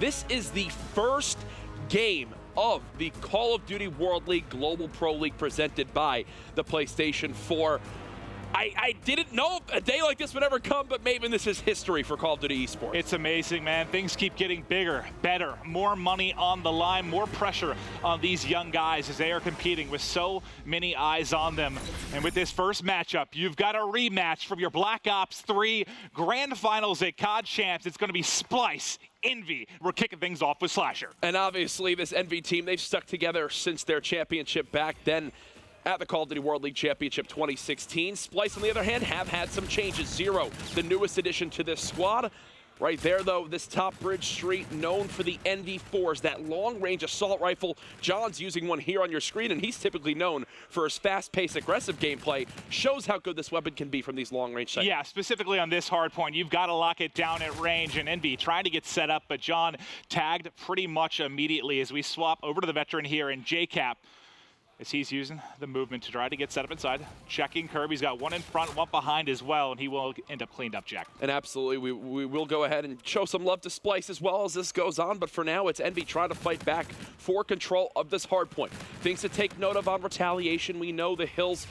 This is the first game of the Call of Duty World League Global Pro League presented by the PlayStation 4. I didn't know a day like this would ever come, but Maven, this is history for Call of Duty esports. It's amazing, man. Things keep getting bigger, better, more money on the line, more pressure on these young guys as they are competing with so many eyes on them. And with this first matchup, you've got a rematch from your Black Ops 3 Grand Finals at COD Champs. It's going to be Splyce. EnVy. We're kicking things off with Slasher. And obviously this EnVy team, they've stuck together since their championship back then at the Call of Duty World League Championship 2016. Splyce, on the other hand, have had some changes. Zero, the newest addition to this squad. Right there, though, this top bridge street known for the NV4s, that long-range assault rifle. John's using one here on your screen, and he's typically known for his fast-paced, aggressive gameplay. Shows how good this weapon can be from these long-range sights. Yeah, specifically on this hard point, you've got to lock it down at range, and EnVy trying to get set up, but John tagged pretty much immediately as we swap over to the veteran here in JCap. As he's using the movement to try to get set up inside. Checking Kirby, he's got one in front, one behind as well, and he will end up cleaned up, Jack. And absolutely, we will go ahead and show some love to Splyce as well as this goes on, but for now, it's EnVy trying to fight back for control of this hard point. Things to take note of on retaliation, we know the hills.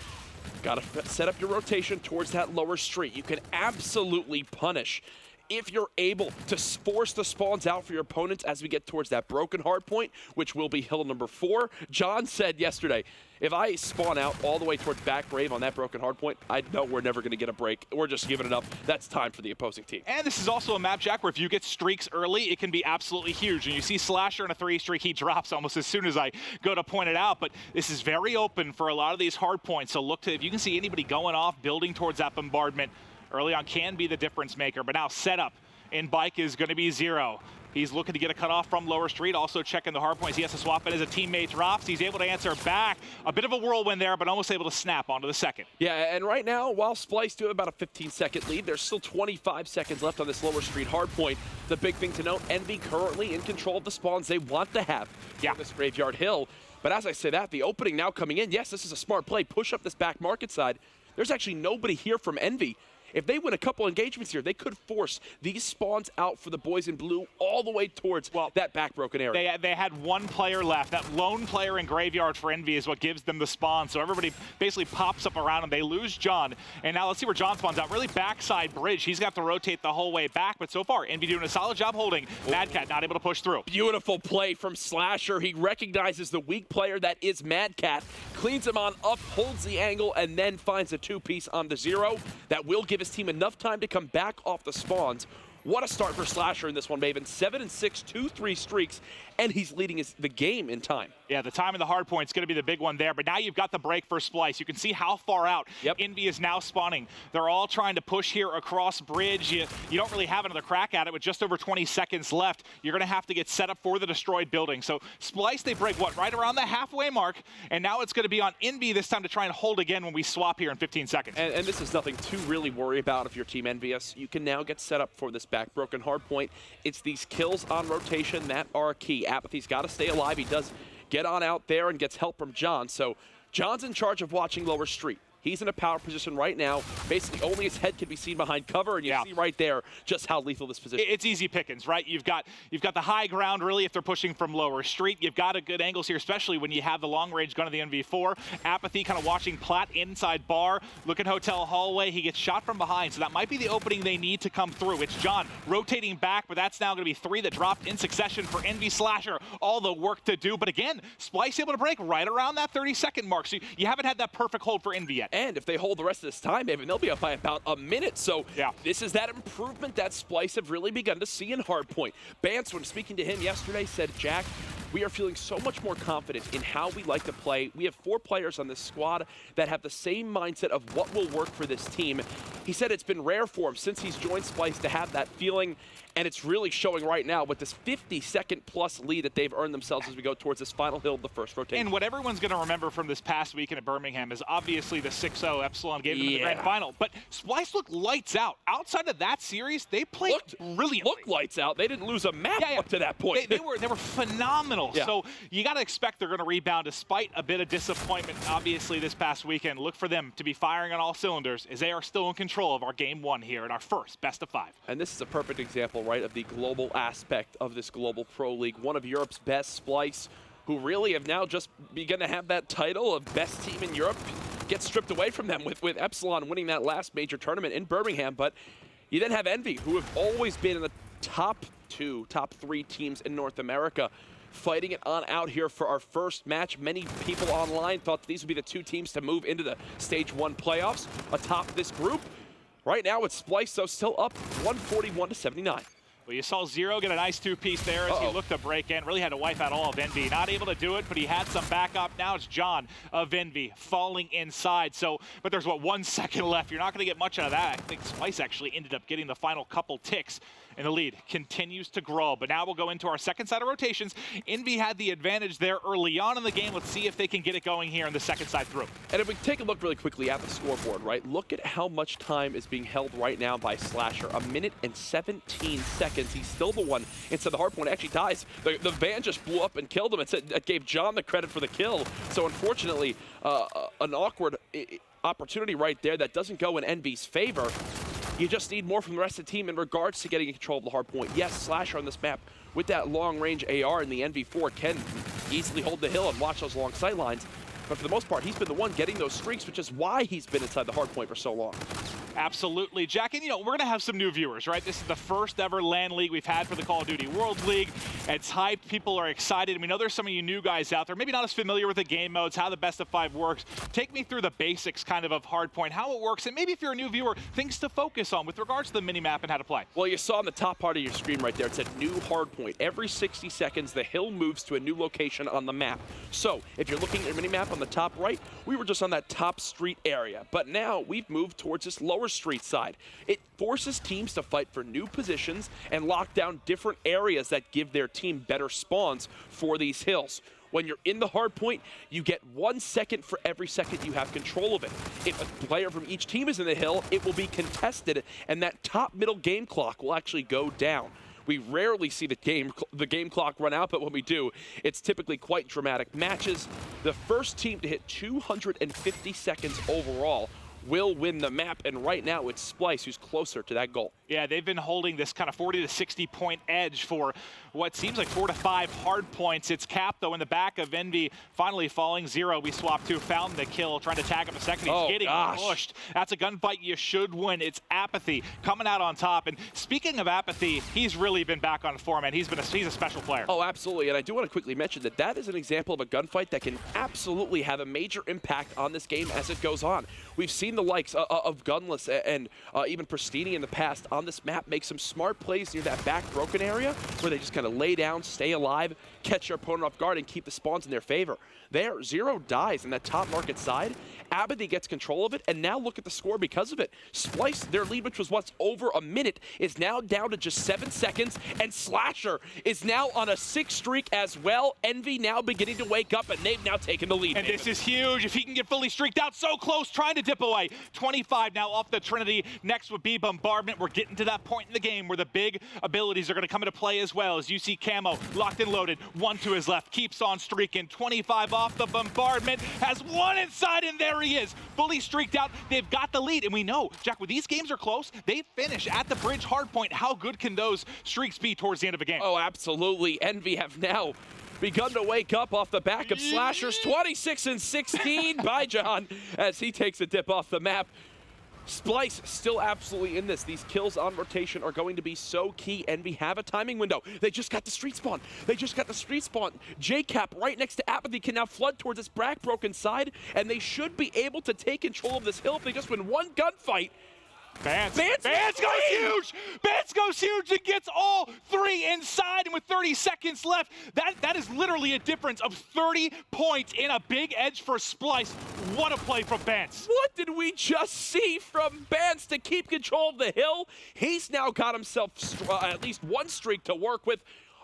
Got to set up your rotation towards that lower street. You can absolutely punish if you're able to force the spawns out for your opponents as we get towards that broken hard point, which will be hill number 4. John said yesterday, if I spawn out all the way towards back grave on that broken hard point, I know we're never going to get a break. We're just giving it up. That's time for the opposing team. And this is also a map, Jack, where if you get streaks early, it can be absolutely huge. And you see Slasher in a 3 streak, he drops almost as soon as I go to point it out. But this is very open for a lot of these hard points. So look to, if you can see anybody going off, building towards that bombardment, early on can be the difference maker, but now setup in bike is going to be 0. He's looking to get a cutoff from lower street, also checking the hard points. He has to swap it as a teammate drops. He's able to answer back. A bit of a whirlwind there, but almost able to snap onto the second. Yeah, and right now, while Splyce do have about a 15-second lead, there's still 25 seconds left on this lower street hard point. The big thing to note, EnVy currently in control of the spawns they want to have for this Graveyard Hill. But as I say that, the opening now coming in, yes, this is a smart play. Push up this back market side. There's actually nobody here from EnVy. If they win a couple engagements here, they could force these spawns out for the boys in blue all the way towards that back broken area. They had one player left. That lone player in Graveyard for EnVy is what gives them the spawn. So everybody basically pops up around them. They lose John. And now let's see where John spawns out. Really backside bridge. He's got to rotate the whole way back. But so far, EnVy doing a solid job holding. Mad Cat not able to push through. Beautiful play from Slasher. He recognizes the weak player that is Mad Cat, cleans him on up, holds the angle, and then finds a 2-piece on the 0. That will give his team enough time to come back off the spawns. What a start for Slasher in this one, Maven. 7 and 6, 2-3 streaks, and he's leading the game in time. Yeah, the time of the hard point is going to be the big one there, but now you've got the break for Splyce. You can see how far out EnVy is now spawning. They're all trying to push here across bridge. You don't really have another crack at it with just over 20 seconds left. You're going to have to get set up for the destroyed building. So Splyce, they break, what, right around the halfway mark, and now it's going to be on EnVy this time to try and hold again when we swap here in 15 seconds. And this is nothing to really worry about if your team EnVyUs. You can now get set up for this back broken hard point. It's these kills on rotation that are key. Apathy's got to stay alive. He does get on out there and gets help from John. So John's in charge of watching lower street. He's in a power position right now. Basically, only his head can be seen behind cover, and you see right there just how lethal this position is. It's easy pickings, right? You've got the high ground, really, if they're pushing from lower street. You've got a good angles here, especially when you have the long-range gun of the NV4. Apathy kind of watching Platt inside bar. Look at Hotel Hallway. He gets shot from behind, so that might be the opening they need to come through. It's John rotating back, but that's now going to be 3 that dropped in succession for EnVy Slasher. All the work to do, but again, Splyce able to break right around that 30-second mark, so you haven't had that perfect hold for EnVy yet. And if they hold the rest of this time, Evan, they'll be up by about a minute. So this is that improvement that Splyce have really begun to see in hardpoint. Bance, when speaking to him yesterday, said, Jack, we are feeling so much more confident in how we like to play. We have 4 players on this squad that have the same mindset of what will work for this team. He said it's been rare for him since he's joined Splyce to have that feeling, and it's really showing right now with this 50-second plus lead that they've earned themselves as we go towards this final hill of the first rotation. And what everyone's going to remember from this past weekend at Birmingham is obviously the 6-0 Epsilon gave them in the grand final. But Splyce looked lights out. Outside of that series, they played brilliantly. Looked lights out. They didn't lose a map up to that point. They were phenomenal final. Yeah. So you got to expect they're going to rebound despite a bit of disappointment, obviously, this past weekend. Look for them to be firing on all cylinders as they are still in control of our Game 1 here in our first best-of-5. And this is a perfect example, right, of the global aspect of this global pro league. One of Europe's best, Splyce, who really have now just begun to have that title of best team in Europe, gets stripped away from them with Epsilon winning that last major tournament in Birmingham. But you then have EnVy, who have always been in the top 2, top 3 teams in North America, fighting it on out here for our first match. Many people online thought these would be the 2 teams to move into the Stage 1 playoffs atop this group. Right now it's Splyce, though, still up 141-79. Well, you saw Zero get a nice 2-piece there as he looked to break in. Really had to wipe out all of EnVy. Not able to do it, but he had some backup. Now it's John of EnVy falling inside. So, but there's, 1 second left. You're not going to get much out of that. I think Splyce actually ended up getting the final couple ticks, and the lead continues to grow. But now we'll go into our second side of rotations. EnVy had the advantage there early on in the game. Let's see if they can get it going here in the second side through. And if we take a look really quickly at the scoreboard, right, look at how much time is being held right now by Slasher. 1 minute and 17 seconds. He's still the one inside the hard point. Actually dies. The van just blew up and killed him. It gave John the credit for the kill. So unfortunately, an awkward opportunity right there that doesn't go in EnVy's favor. You just need more from the rest of the team in regards to getting control of the hard point. Yes, Slasher on this map with that long-range AR in the NV4 can easily hold the hill and watch those long sight lines. But for the most part, he's been the one getting those streaks, which is why he's been inside the hard point for so long. Absolutely, Jack. And, we're going to have some new viewers, right? This is the first ever LAN League we've had for the Call of Duty World League. It's hyped. People are excited. And we know there's some of you new guys out there, maybe not as familiar with the game modes, how the best of 5 works. Take me through the basics kind of hardpoint, how it works, and maybe if you're a new viewer, things to focus on with regards to the minimap and how to play. Well, you saw on the top part of your screen right there, it said new hardpoint. Every 60 seconds, the hill moves to a new location on the map. So if you're looking at your minimap on the top right, we were just on that top street area. But now we've moved towards this lower street side. It forces teams to fight for new positions and lock down different areas that give their team better spawns for these hills. When you're in the hard point, you get 1 second for every second you have control of it. If a player from each team is in the hill, it will be contested, and that top middle game clock will actually go down. We rarely see the game clock run out, but when we do, it's typically quite dramatic matches. The first team to hit 250 seconds overall will win the map, and right now it's Splyce who's closer to that goal. Yeah, they've been holding this kind of 40 to 60 point edge for what seems like 4 to 5 hard points. It's Cap, though, in the back of EnVy, finally falling. Zero, we swapped to, found the kill, trying to tag him a second. He's getting pushed. That's a gunfight you should win. It's Apathy coming out on top. And speaking of Apathy, he's really been back on form, and he's a special player. Oh, absolutely. And I do want to quickly mention that that is an example of a gunfight that can absolutely have a major impact on this game as it goes on. We've seen the likes of Gunless and even Pristini in the past on this map make some smart plays near that back broken area where they just kind of lay down, stay alive, catch their opponent off guard, and keep the spawns in their favor. There, Zero dies in that top market side. Abadi gets control of it, and now look at the score because of it. Splyce, their lead, which was once over a minute, is now down to just 7 seconds, and Slasher is now on a 6 streak as well. EnVy now beginning to wake up, and they've now taken the lead. And this is huge. If he can get fully streaked out, so close, trying to dip away. 25 now off the Trinity. Next would be Bombardment. We're getting to that point in the game where the big abilities are going to come into play as well. As you see Camo locked and loaded, 1 to his left, keeps on streaking. 25 off the Bombardment, has 1 inside, and there he is, fully streaked out. They've got the lead, and we know, Jack, when these games are close, they finish at the bridge hardpoint. How good can those streaks be towards the end of a game? Oh, absolutely. EnVy have now begun to wake up off the back of Slashers. 26 and 16 by John as he takes a dip off the map. Splyce still absolutely in this. These kills on rotation are going to be so key. EnVy have a timing window. They just got the street spawn. JCap right next to Apathy can now flood towards this back broken side, and they should be able to take control of this hill if they just win 1 gunfight. Bance goes huge! Bance goes huge and gets all 3 inside, and with 30 seconds left, that is literally a difference of 30 points in a big edge for Splyce. What a play from Bance. What did we just see from Bance to keep control of the hill? He's now got himself at least 1 streak to work with.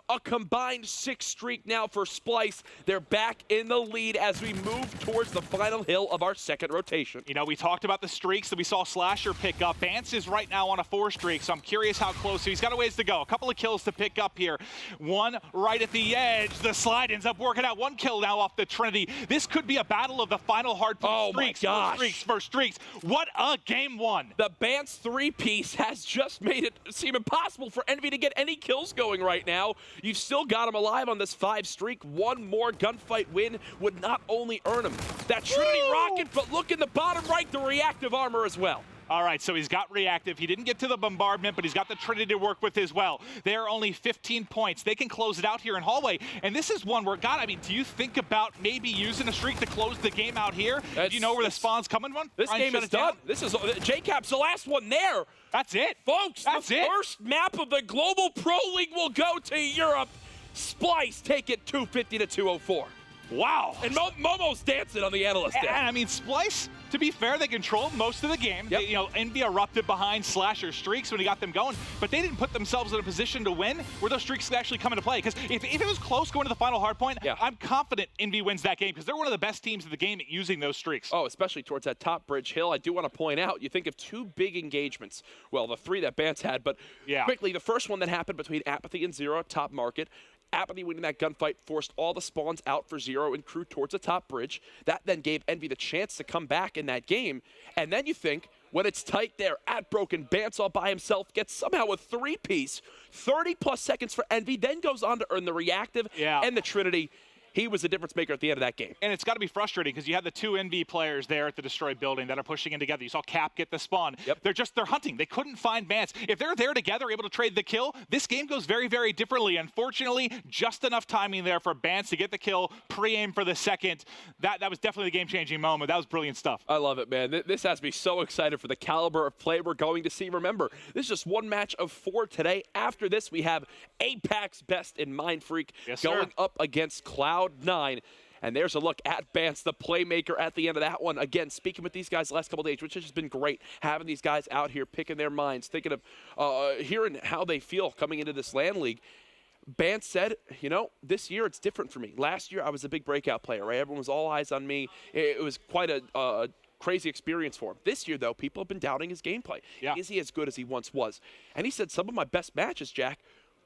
A combined 6 streak now for Splyce. They're back in the lead as we move towards the final hill of our second rotation. You know, we talked about the streaks that we saw Slasher pick up. Bance is right now on a 4 streak, so I'm curious how close. He's got a ways to go. A couple of kills to pick up here. One right at the edge. The slide ends up working out. 1 kill now off the Trinity. This could be a battle of the final hardpoint streaks. My gosh. For streaks. What a game 1. The Bance 3-piece has just made it seem impossible for EnVy to get any kills going right now. You've still got him alive on this 5 streak. One more gunfight win would not only earn him that Trinity rocket, but look in the bottom right, the reactive armor as well. All right, so he's got reactive. He didn't get to the bombardment, but he's got the Trinity to work with as well. They are only 15 points. They can close it out here in hallway. And this is one where, God, I mean, do you think about maybe using a streak to close the game out here? Do you know where the spawn's coming from? This game is done. This is JCap's the last one there. That's it. Folks, the first map of the Global Pro League will go to Europe. Splyce take it 250 to 204. Wow. And Momo's dancing on the Analyst deck. And I mean, Splyce, to be fair, they controlled most of the game. Yep. They, you know, EnVy erupted behind Slasher streaks when he got them going, but they didn't put themselves in a position to win where those streaks could actually come into play. Because if it was close going to the final hardpoint, I'm confident EnVy wins that game because they're one of the best teams in the game at using those streaks. Oh, especially towards that top bridge hill. I do want to point out, you think of 2 big engagements. Well, the 3 that Bance had, but quickly, the first one that happened between Apathy and Zero, top market. Apathy winning that gunfight forced all the spawns out for Zero and crew towards the top bridge. That then gave EnVy the chance to come back in that game. And then you think, when it's tight there at Broken, Bance all by himself gets somehow a 3-piece, 30-plus seconds for EnVy, then goes on to earn the reactive and the Trinity. He was the difference maker at the end of that game. And it's got to be frustrating because you have the 2 EnVy players there at the destroyed building that are pushing in together. You saw Cap get the spawn. They're hunting. They couldn't find Bance. If they're there together, able to trade the kill, this game goes very, very differently. Unfortunately, just enough timing there for Bance to get the kill, pre-aim for the second. That was definitely the game-changing moment. That was brilliant stuff. I love it, man. This has me so excited for the caliber of play we're going to see. Remember, this is just one match of 4 today. After this, we have Apac's best in Mindfreak going up against Cloud9. And there's a look at Bance, the playmaker at the end of that one. Again, speaking with these guys the last couple of days, which has just been great, having these guys out here picking their minds, thinking of hearing how they feel coming into this LAN League. Bance said, you know, this year it's different for me. Last year I was a big breakout player, right? Everyone was all eyes on me. It was quite a crazy experience for him. This year, though, people have been doubting his gameplay. Is he as good as he once was? And he said some of my best matches, Jack,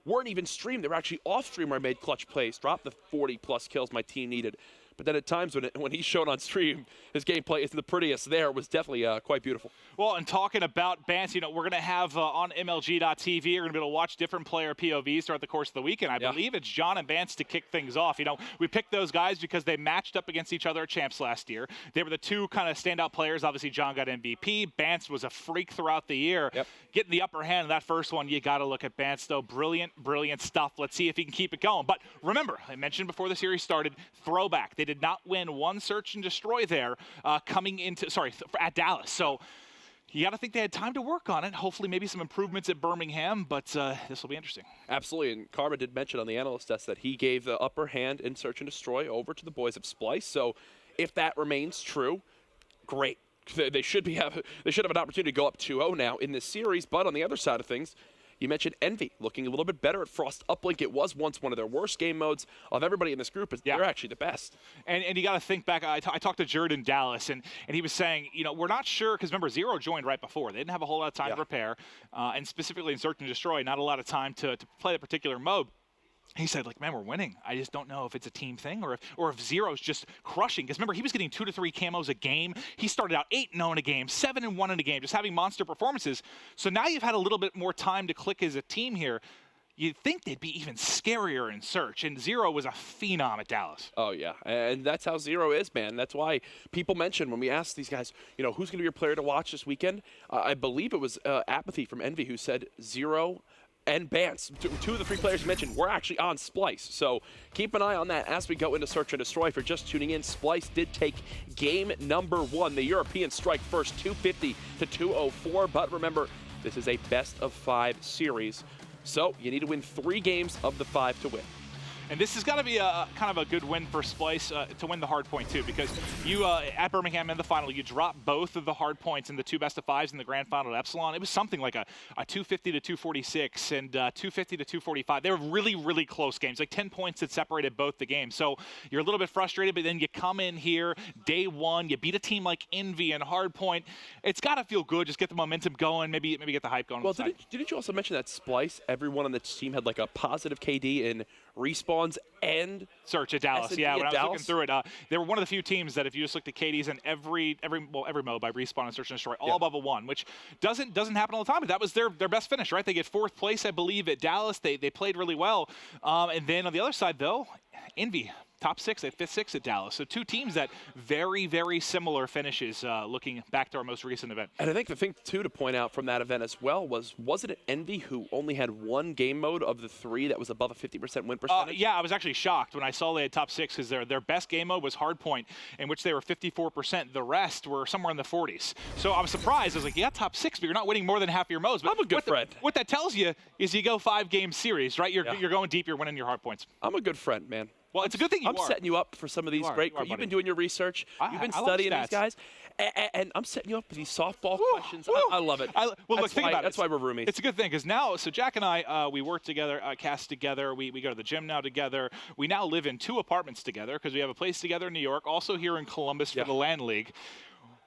weren't even streamed. They were actually off stream where I made clutch plays, dropped the 40-plus kills my team needed. But then at times when he's shown on stream, his gameplay isn't the prettiest there. It was definitely quite beautiful. Well, and talking about Bance, you know, we're going to have on MLG.TV, you're going to be able to watch different player POVs throughout the course of the weekend. I believe it's John and Bance to kick things off. You know, we picked those guys because they matched up against each other at Champs last year. They were the 2 kind of standout players. Obviously, John got MVP. Bance was a freak throughout the year. Getting the upper hand in that first one, you got to look at Bance, though. Brilliant, brilliant stuff. Let's see if he can keep it going. But remember, I mentioned before the series started, throwback. They did not win one search and destroy there at Dallas. So you got to think they had time to work on it. Hopefully maybe some improvements at Birmingham, but this will be interesting. Absolutely, and Karma did mention on the Analyst test that he gave the upper hand in search and destroy over to the boys of Splyce. So if that remains true, great. They should have an opportunity to go up 2-0 now in this series, but on the other side of things, you mentioned EnVy looking a little bit better at Frost Uplink. It was once one of their worst game modes. Of everybody in this group, they're actually the best. And you got to think back. I talked to Jared in Dallas, and he was saying, you know, we're not sure, because remember, Zero joined right before. They didn't have a whole lot of time to prepare, and specifically in Search and Destroy, not a lot of time to play that particular mode. He said, like, man, we're winning. I just don't know if it's a team thing or if Zero's just crushing. Because remember, he was getting 2 to 3 camos a game. He started out 8-0 in a game, 7-1 in a game, just having monster performances. So now you've had a little bit more time to click as a team here. You'd think they'd be even scarier in Search, and Zero was a phenom at Dallas. Oh, yeah, and that's how Zero is, man. That's why people mention when we ask these guys, you know, who's going to be your player to watch this weekend? I believe it was Apathy from EnVy who said Zero and Bance, 2 of the 3 players you mentioned, were actually on Splyce. So keep an eye on that as we go into Search and Destroy. For just tuning in, Splyce did take game number 1, the European strike first, 250 to 204. But remember, this is a best-of-5 series, so you need to win 3 games of the 5 to win. And this has got to be a kind of a good win for Splyce to win the hard point too, because you at Birmingham in the final, you dropped both of the hard points in the 2 best-of-5s in the grand final at Epsilon. It was something like a 250 to 246 and 250 to 245. They were really, really close games, like 10 points that separated both the games. So you're a little bit frustrated, but then you come in here day one, you beat a team like EnVy and hardpoint. It's got to feel good. Just get the momentum going. Maybe get the hype going. Well, didn't you also mention that Splyce, everyone on the team had like a positive KD in respawns and search at Dallas? S&D yeah, when I was Dallas? looking through it, they were one of the few teams that if you just looked at KDs in every mode by respawn and search and destroy, all above a 1, which doesn't happen all the time. But that was their best finish, right? They get 4th place, I believe, at Dallas. They played really well. And then on the other side, though, EnVy. Top 6, they 5th, 6th at Dallas. So 2 teams that very, very similar finishes looking back to our most recent event. And I think the thing, too, to point out from that event as well wasn't it EnVy who only had 1 game mode of the 3 that was above a 50% win percentage? Yeah, I was actually shocked when I saw they had top 6 because their best game mode was hardpoint, in which they were 54%. The rest were somewhere in the 40s. So I was surprised. I was like, yeah, top 6, but you're not winning more than half your modes. But I'm a good friend. What that tells you is you go 5-game series, right? You're going deep, you're winning your hardpoints. I'm a good friend, man. Well, it's a good thing I'm setting you up for some of these great. You've been doing your research. You've been studying these guys, and I'm setting you up for these softball questions. I love it. Well, look, think about it. That's why we're roomies. It's a good thing because now, so Jack and I, we work together, cast together. We go to the gym now together. We now live in 2 apartments together because we have a place together in New York, also here in Columbus for the LAN League.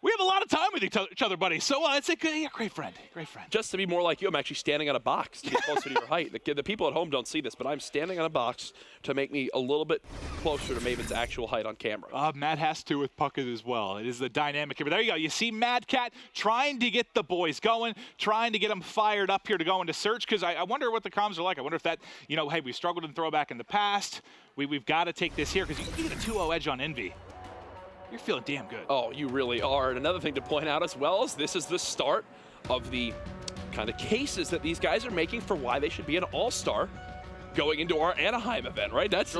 We have a lot of time with each other, buddy. So it's a great friend, great friend. Just to be more like you, I'm actually standing on a box to be closer to your height. The people at home don't see this, but I'm standing on a box to make me a little bit closer to Maven's actual height on camera. Matt has to with Puckett as well. It is the dynamic here. But there you go. You see Mad Cat trying to get the boys going, trying to get them fired up here to go into search, because I wonder what the comms are like. I wonder if that, hey, we struggled in throwback in the past. We've got to take this here, because you get a 2-0 edge on EnVy. You're feeling damn good. Oh, you really are. And another thing to point out as well is this is the start of the kind of cases that these guys are making for why they should be an all-star going into our Anaheim event, right? That's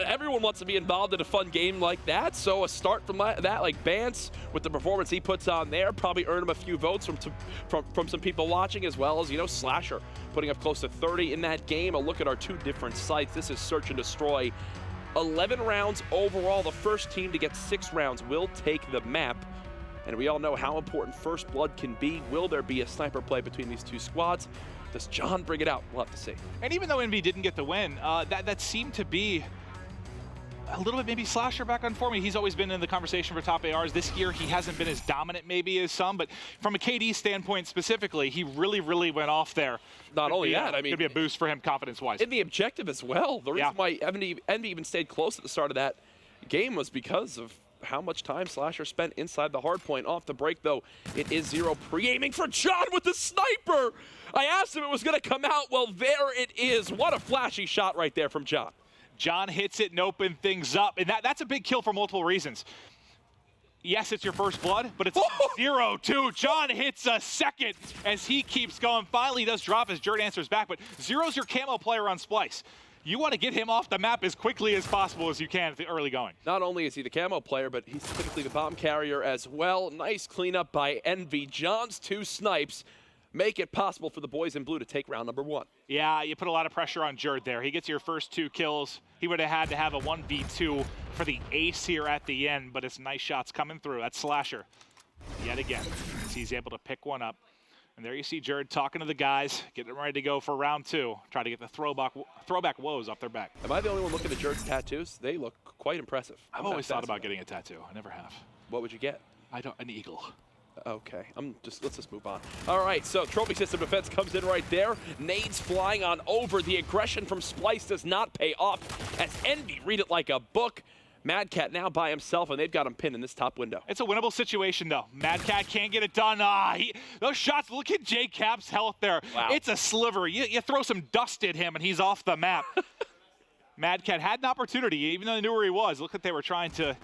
everyone wants to be involved in a fun game like that. So a start from that, like Bance, with the performance he puts on there, probably earned him a few votes from some people watching, as well as, Slasher putting up close to 30 in that game. A look at our 2 different sites. This is Search and Destroy. 11 rounds overall. The first team to get 6 rounds will take the map. And we all know how important first blood can be. Will there be a sniper play between these 2 squads? Does John bring it out? We'll have to see. And even though EnVy didn't get the win, that seemed to be a little bit maybe Slasher back on form. He's always been in the conversation for top ARs. This year he hasn't been as dominant maybe as some, but from a KD standpoint specifically, he really, really went off there. Not only that, I mean, could be a boost for him confidence-wise. In the objective as well. The reason why EnVy even stayed close at the start of that game was because of how much time Slasher spent inside the hard point. Off the break, though, it is 0 pre-aiming for John with the sniper. I asked him if it was going to come out. Well, there it is. What a flashy shot right there from John. John hits it and open things up, and that's a big kill for multiple reasons. Yes, it's your first blood, but it's 0-2. John hits a second as he keeps going. Finally, he does drop as Jerd answers back, but 0's your camo player on Splyce. You want to get him off the map as quickly as possible as you can at the early going. Not only is he the camo player, but he's typically the bomb carrier as well. Nice cleanup by EnVy. John's 2 snipes make it possible for the boys in blue to take round number 1. Yeah, you put a lot of pressure on Jerd there. He gets your first 2 kills. He would have had to have a 1v2 for the ace here at the end, but it's nice shots coming through. That's Slasher yet again, as he's able to pick one up. And there you see Jerd talking to the guys, getting ready to go for round 2. Try to get the throwback woes off their back. Am I the only one looking at Jerd's tattoos? They look quite impressive. I've always thought about getting a tattoo. I never have. What would you get? An eagle. Okay, let's just move on. All right, so trophy system defense comes in right there. Nades flying on over. The aggression from Splyce does not pay off as EnVy read it like a book. Mad Cat now by himself, and they've got him pinned in this top window. It's a winnable situation, though. Mad Cat can't get it done. Those shots, look at J Cap's health there. Wow. It's a sliver. You throw some dust at him, and he's off the map. Mad Cat had an opportunity, even though they knew where he was. Look like they were trying to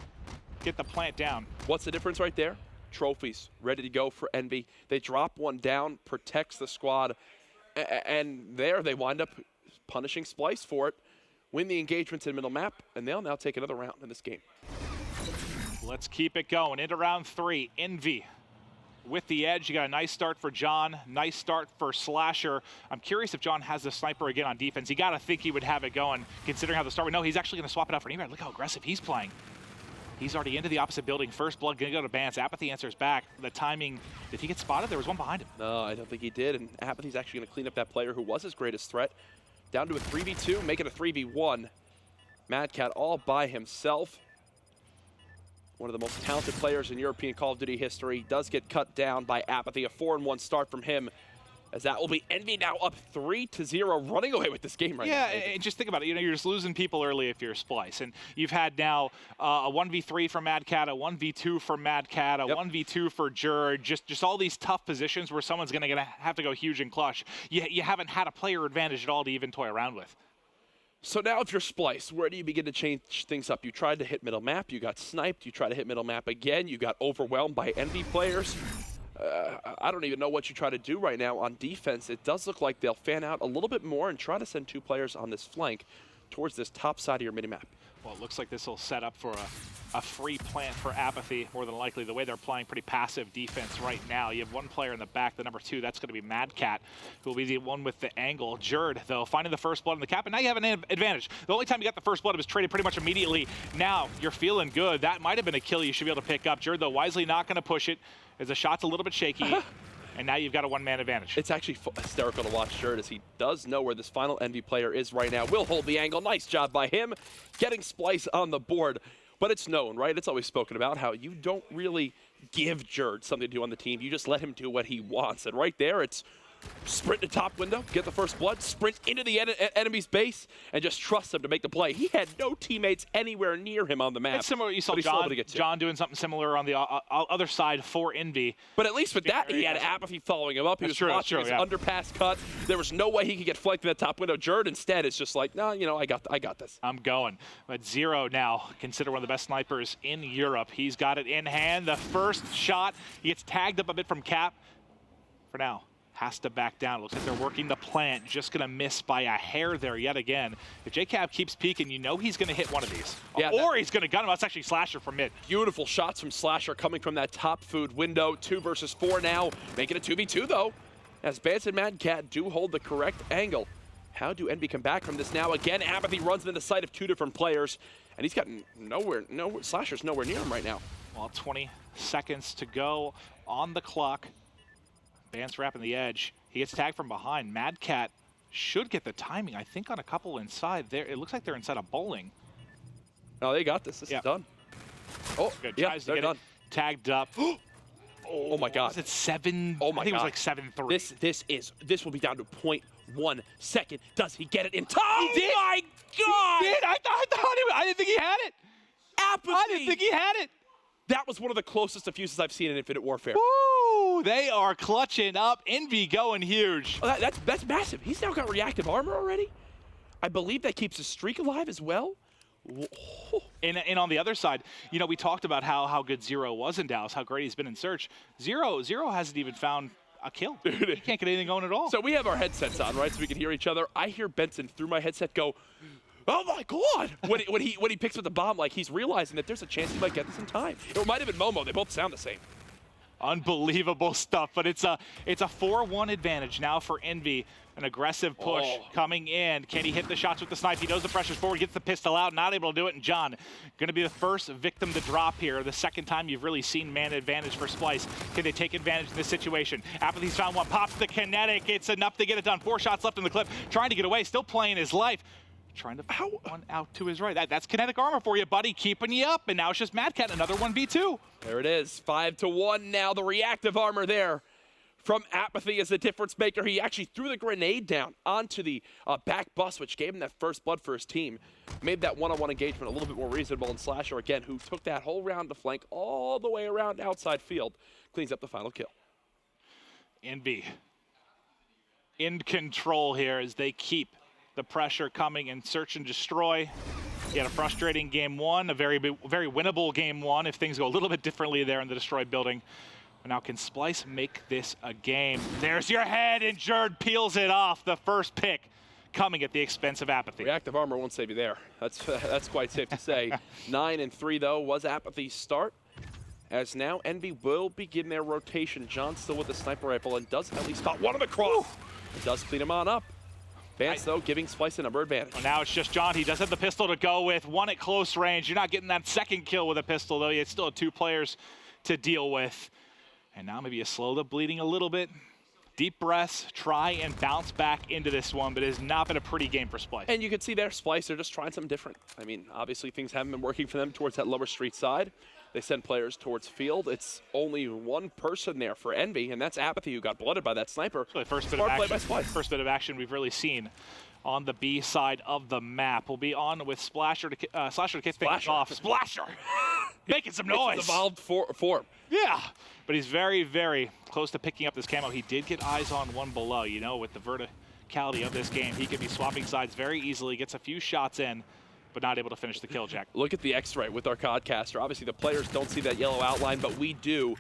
get the plant down. What's the difference right there? Trophies ready to go for EnVy. They drop one down, protects the squad, and there they wind up punishing Splyce for it. Win the engagements in middle map, and they'll now take another round in this game. Let's keep it going into round 3. EnVy with the edge. You got a nice start for John, nice start for Slasher. I'm curious if John has the sniper again on defense. You got to think he would have it going, considering how the start. No, he's actually going to swap it out for EnYvUs. Look how aggressive he's playing. He's already into the opposite building. First blood going to go to Bance. Apathy answers back. The timing, did he get spotted? There was one behind him. No, I don't think he did. And Apathy's actually going to clean up that player who was his greatest threat. Down to a 3v2, make it a 3v1. Mad Cat all by himself. One of the most talented players in European Call of Duty history does get cut down by Apathy. A 4-1 start from him, as that will be EnVy now up 3-0, running away with this game right now. Yeah, and just think about it. You know, you're just losing people early if you're Splyce. And you've had now a 1v3 for Mad Cat, a 1v2 for Mad Cat, a 1v2 for Jerd. Just all these tough positions where someone's going to have to go huge and clutch. You haven't had a player advantage at all to even toy around with. So now if you're Splyce, where do you begin to change things up? You tried to hit middle map, you got sniped, you try to hit middle map again, you got overwhelmed by EnVy players. I don't even know what you try to do right now on defense. It does look like they'll fan out a little bit more and try to send 2 players on this flank towards this top side of your minimap. Well, it looks like this will set up for a free plant for Apathy, more than likely. The way they're playing pretty passive defense right now. You have one player in the back, the number 2, that's going to be Mad Cat, who will be the one with the angle. Jerd, though, finding the first blood in the cap, and now you have an advantage. The only time you got the first blood, it was traded pretty much immediately. Now, you're feeling good. That might have been a kill you should be able to pick up. Jerd, though, wisely not going to push it, as the shot's a little bit shaky. And now you've got a one-man advantage. It's actually hysterical to watch Jerd, as he does know where this final EnVy player is right now. Will hold the angle. Nice job by him, getting Splyce on the board. But it's known, right? It's always spoken about how you don't really give Jerd something to do on the team. You just let him do what he wants. And right there, it's sprint to top window, get the first blood, sprint into the enemy's base, and just trust them to make the play. He had no teammates anywhere near him on the map. It's similar. You saw John doing something similar on the other side for EnVy. But at least with that, he had Apathy following him up. He was watching his underpass cut. There was no way he could get flanked in that top window. Jerd instead is just like, no, you know, I got this. I'm going. But Zero now, considered one of the best snipers in Europe. He's got it in hand. The first shot, he gets tagged up a bit from Cap. For now, has to back down. Looks like they're working the plant. Just going to miss by a hair there yet again. If JCab keeps peeking, you know he's going to hit one of these. Yeah, or he's going to gun him. That's actually Slasher from mid. Beautiful shots from Slasher coming from that top food window. 2 versus 4 now. Making it 2v2 though. As Bance and Mad Cat do hold the correct angle. How do EnVy come back from this now? Again, Apathy runs into the sight of 2 different players. And he's got Slasher's nowhere near him right now. Well, 20 seconds to go on the clock. Bance wrapping the edge. He gets tagged from behind. Mad Cat should get the timing, I think, on a couple inside there. It looks like they're inside a bowling. Oh, they got this. This is done. Oh, good. Yeah, Tries to get it tagged up. Oh my God. Was it 7? Oh my God. I think it was like 7-3. This will be down to 0.1 second. Does he get it in time? Oh my God! He did. I didn't think he had it. Apathy. I didn't think he had it. That was one of the closest diffuses I've seen in Infinite Warfare. Woo! They are clutching up. EnVy going huge. Oh, that's massive. He's now got reactive armor already. I believe that keeps his streak alive as well. And on the other side, you know, we talked about how good Zero was in Dallas, how great he's been in Search. Zero hasn't even found a kill. He can't get anything going at all. So we have our headsets on, right, so we can hear each other. I hear Benson through my headset go, oh my God! when he picks up the bomb, like he's realizing that there's a chance he might get this in time. It might have been Momo. They both sound the same. Unbelievable stuff, but it's a 4-1 advantage now for EnVy. An aggressive push coming in. Can he hit the shots with the snipe? He knows the pressure's forward, gets the pistol out, not able to do it. And John, going to be the first victim to drop here. The second time you've really seen man advantage for Splyce. Can they take advantage in this situation? Apathy's found one, pops the kinetic. It's enough to get it done. 4 shots left in the clip, trying to get away, still playing his life. Trying to find one out to his right. That's kinetic armor for you, buddy. Keeping you up. And now it's just Mad Cat, another 1v2. There it is. 5-1 now. The reactive armor there from Apathy is the difference maker. He actually threw the grenade down onto the back bus, which gave him that first blood for his team. Made that one-on-one engagement a little bit more reasonable. And Slasher, again, who took that whole round to flank all the way around outside field, cleans up the final kill. EnVy in control here as they keep the pressure coming and search and destroy. You had a frustrating game 1, a very winnable game 1 if things go a little bit differently there in the destroyed building. But now can Splyce make this a game? There's your head, and Jerd peels it off. The first pick coming at the expense of Apathy. Reactive armor won't save you there. That's quite safe to say. 9-3 though was Apathy's start. as now EnVy will begin their rotation. John still with the sniper rifle and does at least spot one on the cross. It does clean him on up. Vance, though, giving Splyce a number advantage. Well, now it's just John. He does have the pistol to go with. One at close range. You're not getting that second kill with a pistol, though. You still have 2 players to deal with. And now maybe you slow the bleeding a little bit. Deep breaths, try and bounce back into this one, but it has not been a pretty game for Splyce. And you can see there, Splyce, they're just trying something different. I mean, obviously things haven't been working for them towards that lower street side. They send players towards field. It's only one person there for EnVy, and that's Apathy, who got blooded by that sniper. Really first bit of action we've really seen on the B side of the map. We'll be on with Splasher to kick things off. Splasher! Making some noise! It's evolved form. Yeah, but he's very, very close to picking up this camo. He did get eyes on one below. You know, with the verticality of this game, he could be swapping sides very easily, gets a few shots in, but not able to finish the kill, Jack. Look at the X-ray with our Codcaster. Obviously, the players don't see that yellow outline, but we do.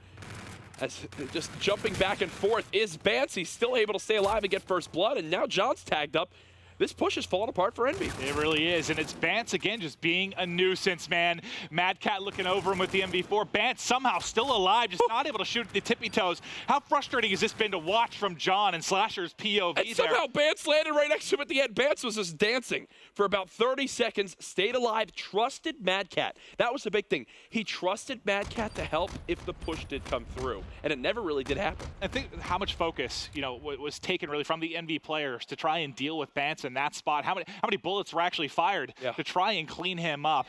As just jumping back and forth is Bance. He's still able to stay alive and get first blood, and now John's tagged up. This push is falling apart for EnVy. It really is, and it's Bance again just being a nuisance, man. Mad Cat looking over him with the MV4. Bance somehow still alive, just not able to shoot the tippy toes. How frustrating has this been to watch from John and Slasher's POV and somehow Bance landed right next to him at the end. Bance was just dancing for about 30 seconds, stayed alive, trusted Mad Cat. That was the big thing. He trusted Mad Cat to help if the push did come through, and it never really did happen. I think how much focus, you know, was taken really from the EnVy players to try and deal with Bance in that spot. How many bullets were actually fired to try and clean him up?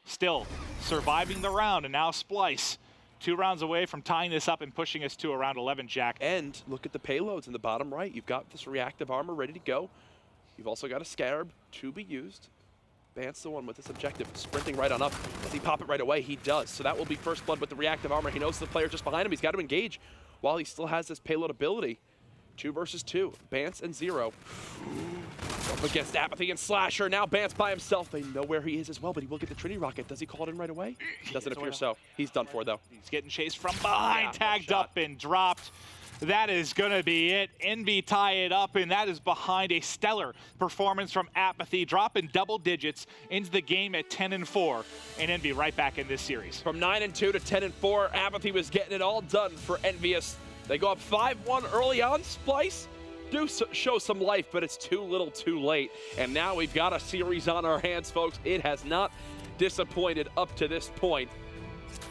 Still surviving the round, and now Splyce 2 rounds away from tying this up and pushing us to around 11, Jack. And look at the payloads in the bottom right. You've got this reactive armor ready to go. You've also got a Scarab to be used. Vance the one with this objective, sprinting right on up. Does he pop it right away? He does. So that will be first blood with the reactive armor. He knows the player just behind him. He's got to engage while he still has this payload ability. 2 versus 2. Bance and Zero. Up against Apathy and Slasher. Now Bance by himself. They know where he is as well, but he will get the Trinity Rocket. Does he call it in right away? Doesn't appear so. He's done for, though. He's getting chased from behind, tagged up and dropped. That is going to be it. EnVy tie it up, and that is behind a stellar performance from Apathy, dropping double digits into the game at 10-4, and EnVy right back in this series. From 9-2 to 10-4, Apathy was getting it all done for EnVyUs. They go up 5-1 early on. Splyce do show some life, but it's too little too late. And now we've got a series on our hands, folks. It has not disappointed up to this point.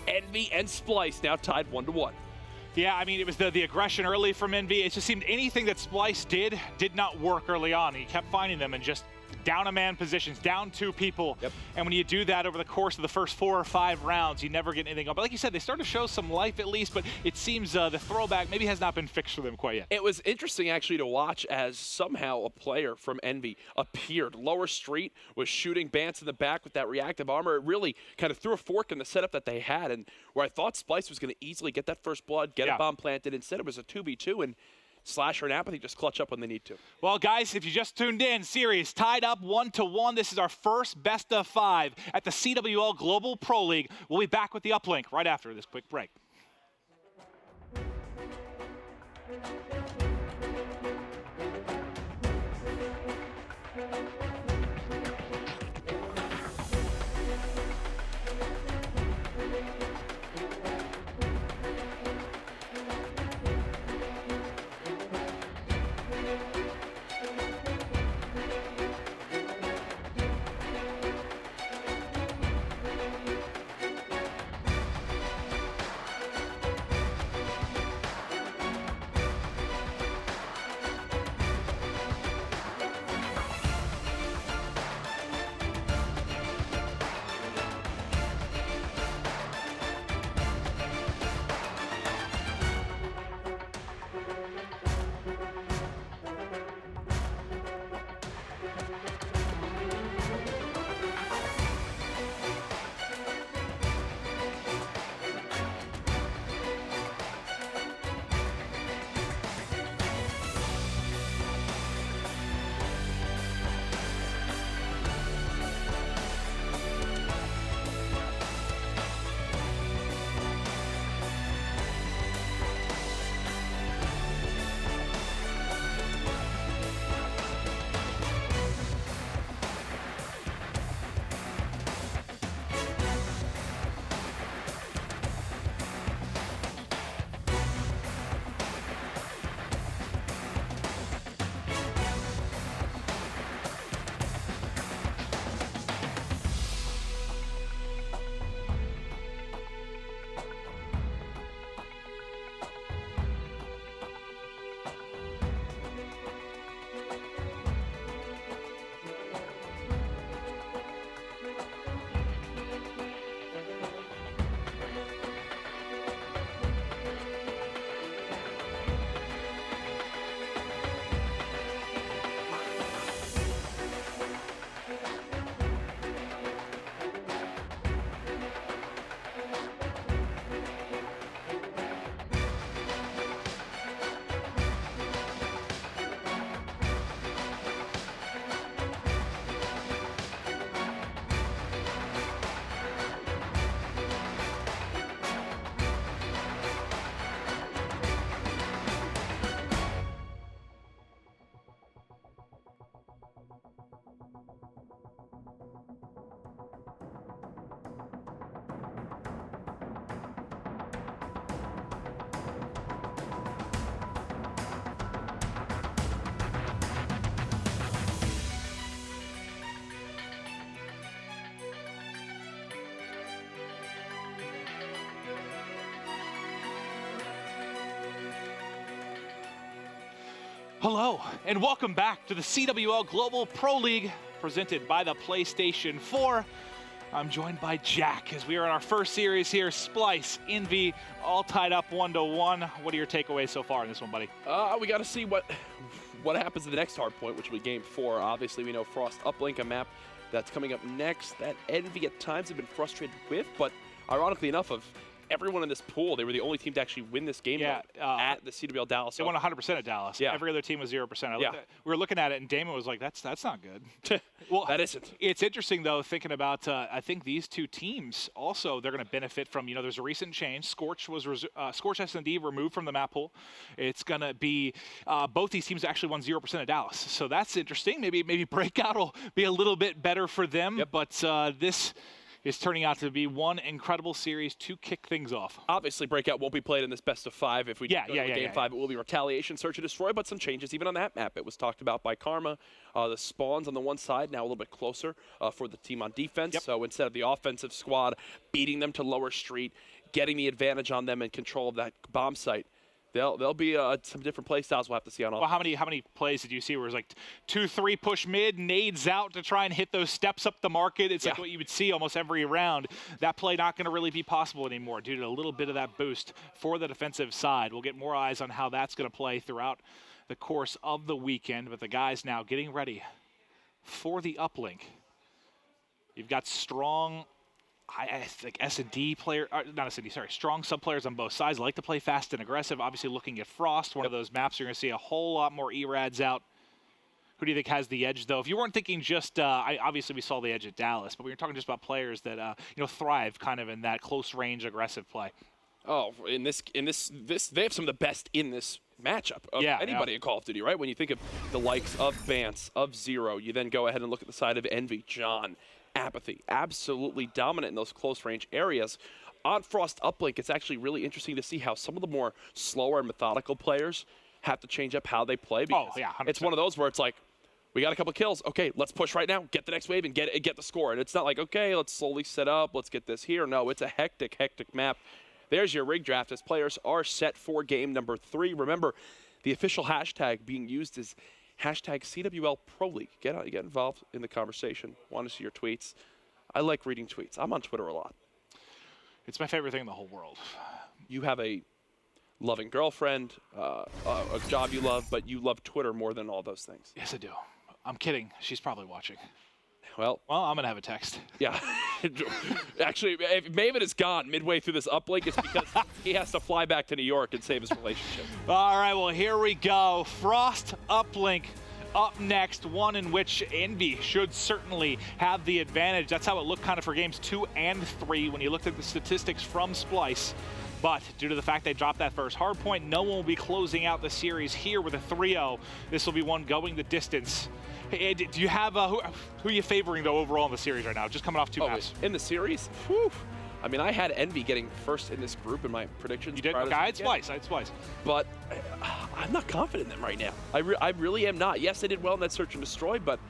EnVy and Splyce now tied 1-1. Yeah, I mean, it was the aggression early from EnVy. It just seemed anything that Splyce did not work early on. He kept finding them and just down a man positions, down 2 people. Yep. And when you do that over the course of the first 4 or 5 rounds, you never get anything up. But like you said, they start to show some life at least, but it seems the throwback maybe has not been fixed for them quite yet. It was interesting actually to watch as somehow a player from EnVy appeared. Lower street was shooting Bance in the back with that reactive armor. It really kind of threw a fork in the setup that they had, and where I thought Splyce was going to easily get that first blood, get a bomb planted. Instead it was a 2v2, and Slasher and Apathy just clutch up when they need to. Well, guys, if you just tuned in, series tied up 1-1. This is our first best of 5 at the CWL Global Pro League. We'll be back with the uplink right after this quick break. Hello, and welcome back to the CWL Global Pro League, presented by the PlayStation 4. I'm joined by Jack as we are in our first series here. Splyce, EnVy, all tied up 1-1. What are your takeaways so far in this one, buddy? We got to see what happens in the next hardpoint, which will be game 4. Obviously, we know Frost Uplink, a map that's coming up next that EnVy at times have been frustrated with, but ironically enough, of everyone in this pool, they were the only team to actually win this game at the CWL Dallas. They won 100% at Dallas. Yeah. Every other team was 0%. We were looking at it, and Damon was like, that's not good. Well, that isn't. It's interesting, though, thinking about, I think these two teams also, they're going to benefit from, there's a recent change. Scorch S&D removed from the map pool. It's going to be, both these teams actually won 0% at Dallas. So that's interesting. Maybe Breakout will be a little bit better for them, but this is turning out to be one incredible series to kick things off. Obviously, Breakout won't be played in this best of 5. If we go to Game 5, it will be Retaliation, Search and Destroy, but some changes even on that map. It was talked about by Karma. The spawns on the one side now a little bit closer for the team on defense. So instead of the offensive squad beating them to lower street, getting the advantage on them and control of that bomb site, there'll be some different play styles we'll have to see on offense. Well, how many plays did you see where it was like 2-3 push mid, nades out to try and hit those steps up the market? It's like what you would see almost every round. That play not going to really be possible anymore due to a little bit of that boost for the defensive side. We'll get more eyes on how that's going to play throughout the course of the weekend, but the guys now getting ready for the uplink. You've got strong, I think S&D player, not S&D, sorry, strong sub-players on both sides. Like to play fast and aggressive. Obviously looking at Frost, one of those maps, you're going to see a whole lot more E-Rads out. Who do you think has the edge, though? If you weren't thinking just, obviously we saw the edge at Dallas, but we were talking just about players that, thrive kind of in that close-range aggressive play. Oh, in this, they have some of the best in this matchup of anybody in Call of Duty, right? When you think of the likes of Vance, of Zero, you then go ahead and look at the side of EnVy, John, Apathy, absolutely dominant in those close-range areas. On Frost Uplink, it's actually really interesting to see how some of the more slower and methodical players have to change up how they play. Because it's one of those where it's like, we got a couple kills. Okay, let's push right now, get the next wave, and get the score. And it's not like, okay, let's slowly set up, let's get this here. No, it's a hectic map. There's your rig draft as players are set for game number 3. Remember, the official hashtag being used is hashtag CWL Pro League. Get involved in the conversation. Want to see your tweets. I like reading tweets. I'm on Twitter a lot. It's my favorite thing in the whole world. You have a loving girlfriend, a job you love, but you love Twitter more than all those things. Yes, I do. I'm kidding. She's probably watching. Well, I'm going to have a text. Yeah. Actually, if Maven is gone midway through this uplink, it's because he has to fly back to New York and save his relationship. All right, well, here we go. Frost Uplink up next, one in which EnVy should certainly have the advantage. That's how it looked kind of for games 2 and 3 when you looked at the statistics from Splyce. But due to the fact they dropped that first hardpoint, no one will be closing out the series here with a 3-0. This will be one going the distance. Hey, do you have who are you favoring though overall in the series right now? Just coming off 2 maps. In the series? Whew. I mean, I had EnVy getting first in this group in my predictions. You did? Okay, I had Splyce. But I'm not confident in them right now. I really am not. Yes, they did well in that Search and Destroy, but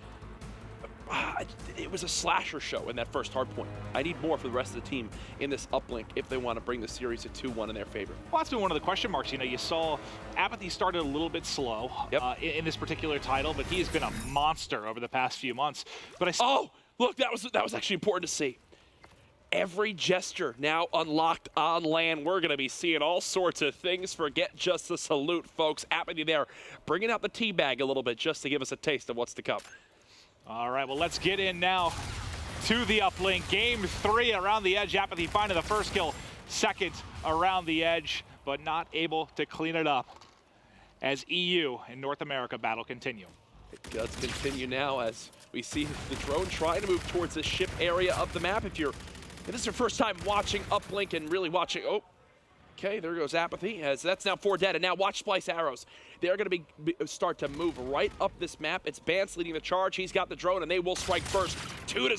it was a slasher show in that first hardpoint. I need more for the rest of the team in this uplink if they want to bring the series to 2-1 in their favor. Well, that's been one of the question marks. You saw Apathy started a little bit slow in this particular title, but he has been a monster over the past few months. But look, that was actually important to see. Every gesture now unlocked on land. We're going to be seeing all sorts of things. Forget just the salute, folks. Apathy there, bringing out the teabag a little bit just to give us a taste of what's to come. All right, well, let's get in now to the uplink. Game 3 around the edge. Apathy finding the first kill, second around the edge, but not able to clean it up as EU and North America battle continue. It does continue now as we see the drone trying to move towards the ship area of the map. If this is your first time watching Uplink and really watching, okay, there goes Apathy, as that's now 4 dead, and now watch Splyce arrows. They're going to start to move right up this map. It's Vance leading the charge. He's got the drone, and they will strike first. 2-0.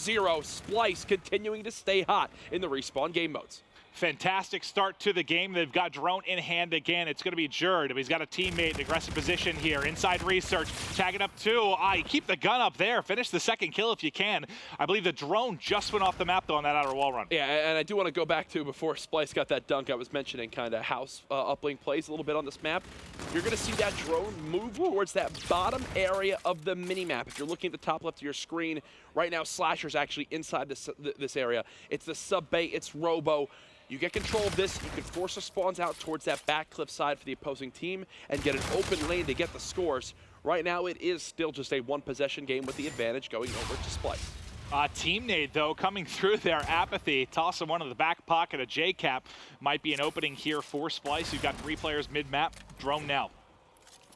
Splyce continuing to stay hot in the respawn game modes. Fantastic start to the game. They've got drone in hand again. It's going to be Jerd. He's got a teammate in aggressive position here. Inside research, tagging up two. Keep the gun up there. Finish the second kill if you can. I believe the drone just went off the map, though, on that outer wall run. Yeah, and I do want to go back to before Splyce got that dunk. I was mentioning kind of how Uplink plays a little bit on this map. You're going to see that drone move towards that bottom area of the mini-map. If you're looking at the top left of your screen, right now Slasher's actually inside this area. It's the sub-bay, it's Robo. You get control of this, you can force the spawns out towards that back cliff side for the opposing team and get an open lane to get the scores. Right now, it is still just a one-possession game with the advantage going over to Splyce. Team nade, though, coming through their apathy. Tossing one in the back pocket of J-Cap. Might be an opening here for Splyce. You've got 3 players mid-map. Drone now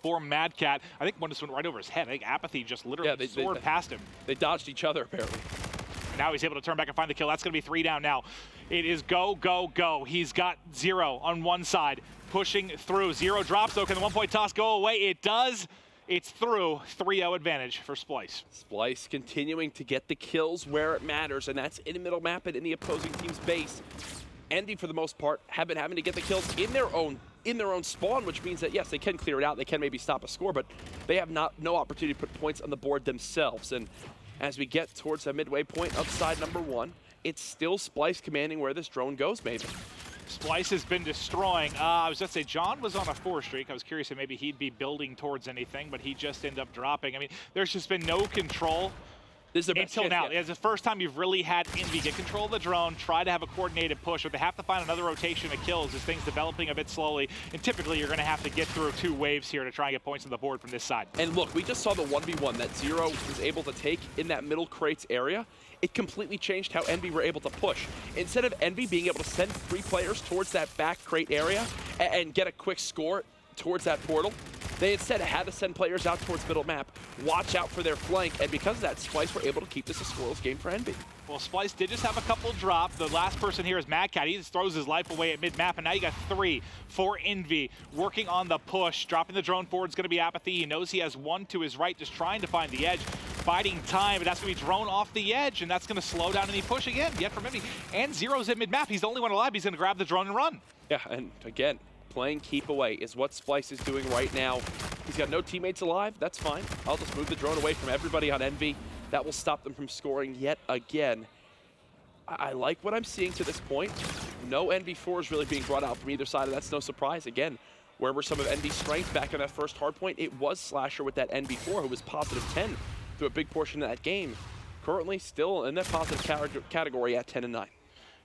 for Mad Cat. I think one just went right over his head. I think apathy just literally soared past him. They dodged each other, apparently. Now he's able to turn back and find the kill. That's going to be 3 down now. It is go, go, go. He's got 0 on one side, pushing through. 0 drops, though. Can the 1-point toss go away? It does. It's through. 3-0 advantage for Splyce. Splyce continuing to get the kills where it matters, and that's in the middle map and in the opposing team's base. EnVy, for the most part, have been having to get the kills in their own spawn, which means that, yes, they can clear it out. They can maybe stop a score, but they have no opportunity to put points on the board themselves. And as we get towards the midway point of side number 1, it's still Splyce commanding where this drone goes, maybe. Splyce has been destroying. I was going to say, John was on a 4 streak. I was curious if maybe he'd be building towards anything, but he just ended up dropping. I mean, there's just been no control until now. It's the first time you've really had EnVy get control of the drone, try to have a coordinated push, but they have to find another rotation of kills as things developing a bit slowly. And typically, you're going to have to get through 2 waves here to try and get points on the board from this side. And look, we just saw the 1v1 that Zero was able to take in that middle crates area. It completely changed how EnVy were able to push. Instead of EnVy being able to send 3 players towards that back crate area and get a quick score towards that portal, they instead had to send players out towards middle map, watch out for their flank, and because of that, Splyce were able to keep this a scoreless game for EnVy. Well, Splyce did just have a couple drop. The last person here is Mad Cat. He just throws his life away at mid-map, and now you got 3 for EnVy working on the push. Dropping the drone forward is going to be apathy. He knows he has 1 to his right, just trying to find the edge. Biding time, but that's going to be drone off the edge, and that's going to slow down any push again. Yet from EnVy. And Zero's at mid-map. He's the only one alive. He's going to grab the drone and run. Yeah, and again, playing keep away is what Splyce is doing right now. He's got no teammates alive. That's fine. I'll just move the drone away from everybody on EnVy. That will stop them from scoring yet again. I like what I'm seeing to this point. No NV4s really being brought out from either side, and that's no surprise. Again, where were some of EnVy's strengths back in that first hardpoint? It was Slasher with that NV4, who was positive 10 through a big portion of that game. Currently still in that positive category at 10 and 9.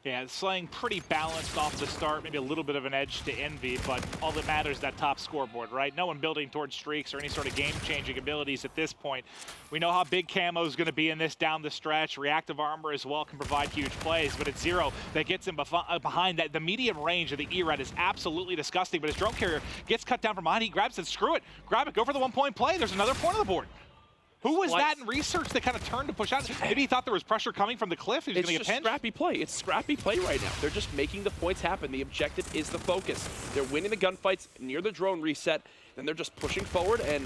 Yeah, Slaying pretty balanced off the start, maybe a little bit of an edge to EnVy, but all that matters is that top scoreboard, right? No one building towards streaks or any sort of game-changing abilities at this point. We know how big Camo is going to be in this down the stretch. Reactive armor as well can provide huge plays, but it's Zero that gets him behind that. The medium range of the E-Red is absolutely disgusting, but his drone carrier gets cut down from behind. He grabs it, screw it, grab it, go for the 1-point play. There's another point on the board. Who was that in research that kind of turned to push out? Maybe he thought there was pressure coming from the cliff. He was going to get pinched. It's scrappy play. It's scrappy play right now. They're just making the points happen. The objective is the focus. They're winning the gunfights near the drone reset, and they're just pushing forward. And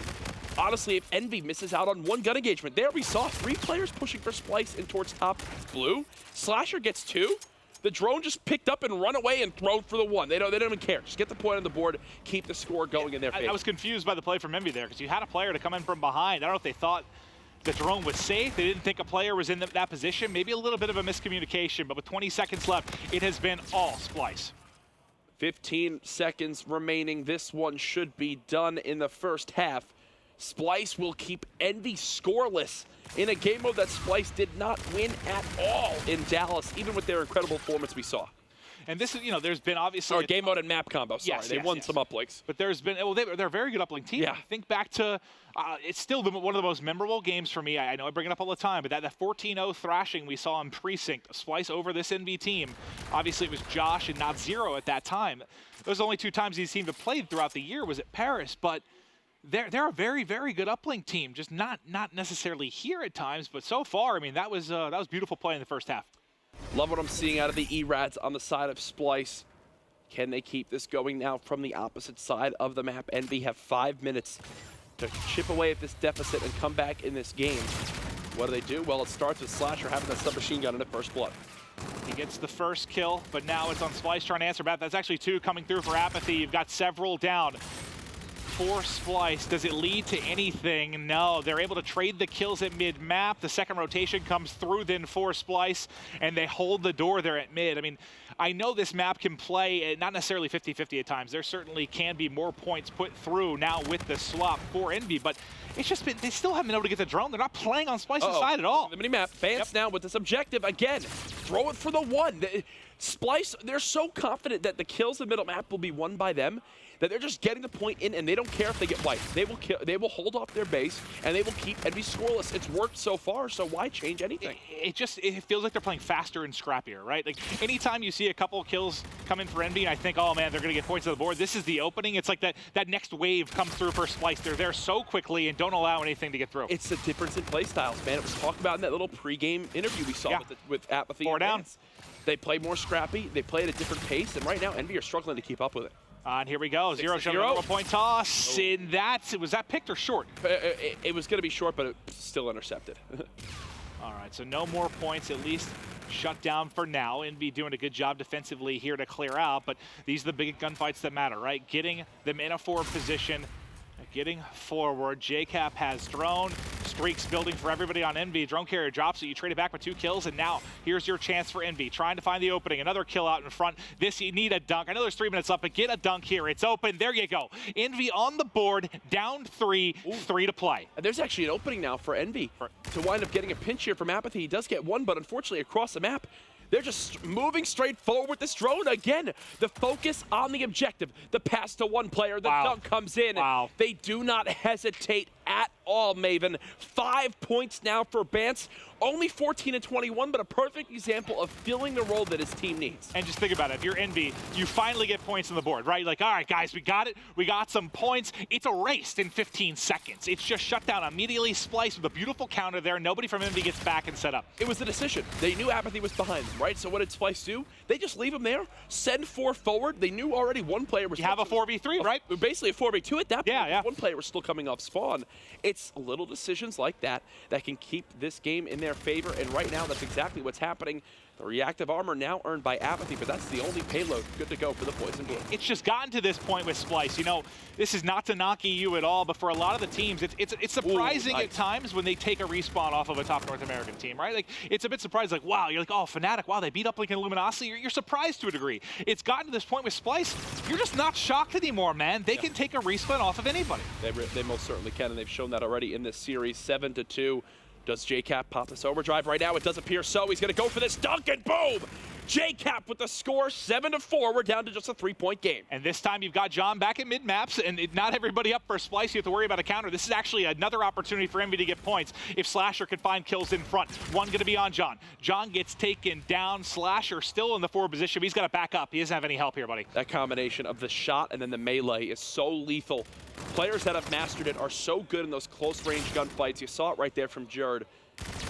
honestly, if EnVy misses out on 1 gun engagement, there we saw 3 players pushing for Splyce in towards top blue. Slasher gets 2. The drone just picked up and run away and thrown for the 1. They don't even care. Just get the point on the board, keep the score going in their favor. I was confused by the play from EnVy there because you had a player to come in from behind. I don't know if they thought the drone was safe. They didn't think a player was in that position. Maybe a little bit of a miscommunication, but with 20 seconds left, it has been all Splyce. 15 seconds remaining. This one should be done in the first half. Splyce will keep EnVy scoreless in a game mode that Splyce did not win at all in Dallas, even with their incredible performance we saw. And this is, you know, there's been obviously... Or game mode and map combo, sorry. They won some uplinks. But there's been, well, they're a very good uplink team. Yeah. Think back to, it's still one of the most memorable games for me. I know I bring it up all the time, but that 14-0 thrashing we saw in Precinct, Splyce over this EnVy team. Obviously, it was Josh and not Zero at that time. Those only 2 times these teams have played throughout the year was at Paris, but they're a very, very good uplink team. Just not necessarily here at times, but so far, I mean, that was beautiful play in the first half. Love what I'm seeing out of the E-Rads on the side of Splyce. Can they keep this going now from the opposite side of the map? EnVy have 5 minutes to chip away at this deficit and come back in this game. What do? Well, it starts with Slasher having that submachine gun in the first blood. He gets the first kill, but now it's on Splyce trying to answer back. That's actually 2 coming through for Apathy. You've got several down. For Splyce, does it lead to anything? No, they're able to trade the kills at mid-map. The second rotation comes through then for Splyce, and they hold the door there at mid. I mean, I know this map can play not necessarily 50-50 at times. There certainly can be more points put through now with the swap for EnVy, but it's just been, they still haven't been able to get the drone. They're not playing on Splyce's side at all. The mini-map, Vance now with this objective again. Throw it for the one. Splyce, they're so confident that the kills in middle map will be won by them that they're just getting the point in, and they don't care if they get wiped. They will kill, they will hold off their base, and they will keep EnVy scoreless. It's worked so far, so why change anything? It feels like they're playing faster and scrappier, right? Like, anytime you see a couple of kills come in for EnVy, and I think, oh man, they're gonna get points on the board, this is the opening. It's like that next wave comes through for Splyce. They're there so quickly and don't allow anything to get through. It's the difference in play styles, man. It was talked about in that little pre-game interview we saw with Apathy. 4 down. Vance. They play more scrappy, they play at a different pace, and right now EnVy are struggling to keep up with it. And here we go, 0 showing a point toss. In that, was that picked or short? It was going to be short, but it still intercepted. All right, so no more points, at least shut down for now. EnVy doing a good job defensively here to clear out, but these are the big gunfights that matter, right? Getting them in a forward position, getting forward. JCap has drone. Streaks building for everybody on EnVy. Drone carrier drops it. You trade it back with 2 kills, and now here's your chance for EnVy. Trying to find the opening. Another kill out in front. This, you need a dunk. I know there's 3 minutes up, but get a dunk here. It's open. There you go. EnVy on the board, down 3, 3 to play. And there's actually an opening now for EnVy to wind up getting a pinch here from Apathy. He does get one, but unfortunately across the map, they're just moving straight forward with this drone. Again, the focus on the objective. The pass to one player, the dunk comes in. Wow. They do not hesitate at all, Maven. 5 points now for Bance. Only 14 and 21, but a perfect example of filling the role that his team needs. And just think about it. If you're EnVy, you finally get points on the board, right? Like, all right, guys, we got it. We got some points. It's erased in 15 seconds. It's just shut down immediately. Splyce with a beautiful counter there. Nobody from EnVy gets back and set up. It was a decision. They knew Apathy was behind them, right? So what did Splyce do? They just leave them there, send 4 forward. They knew already one player was... You have a 4v3, right? Basically a 4v2 at that point. Yeah. One player was still coming off spawn. It's little decisions like that that can keep this game in their favor, and right now that's exactly what's happening. The reactive armor now earned by Apathy, but that's the only payload good to go for the Poison Blue. It's just gotten to this point with Splyce. You know, this is not to knock EU at all, but for a lot of the teams, it's surprising at times when they take a respawn off of a top North American team, right? Like, it's a bit surprising, like, wow, you're like, oh, Fnatic, wow, they beat Uplink and Luminosity. You're surprised to a degree. It's gotten to this point with Splyce, you're just not shocked anymore, man. They can take a respawn off of anybody. They most certainly can, and they've shown that already in this series. 7-2. Does JCap pop this overdrive right now? It does appear so. He's going to go for this dunk, and boom! JCap with the score, 7-4. We're down to just a 3-point game. And this time you've got John back at mid-maps, and not everybody up for Splyce. You have to worry about a counter. This is actually another opportunity for EnVy to get points if Slasher can find kills in front. One going to be on John. John gets taken down. Slasher still in the forward position, but he's got to back up. He doesn't have any help here, buddy. That combination of the shot and then the melee is so lethal. Players that have mastered it are so good in those close-range gunfights. You saw it right there from Jared.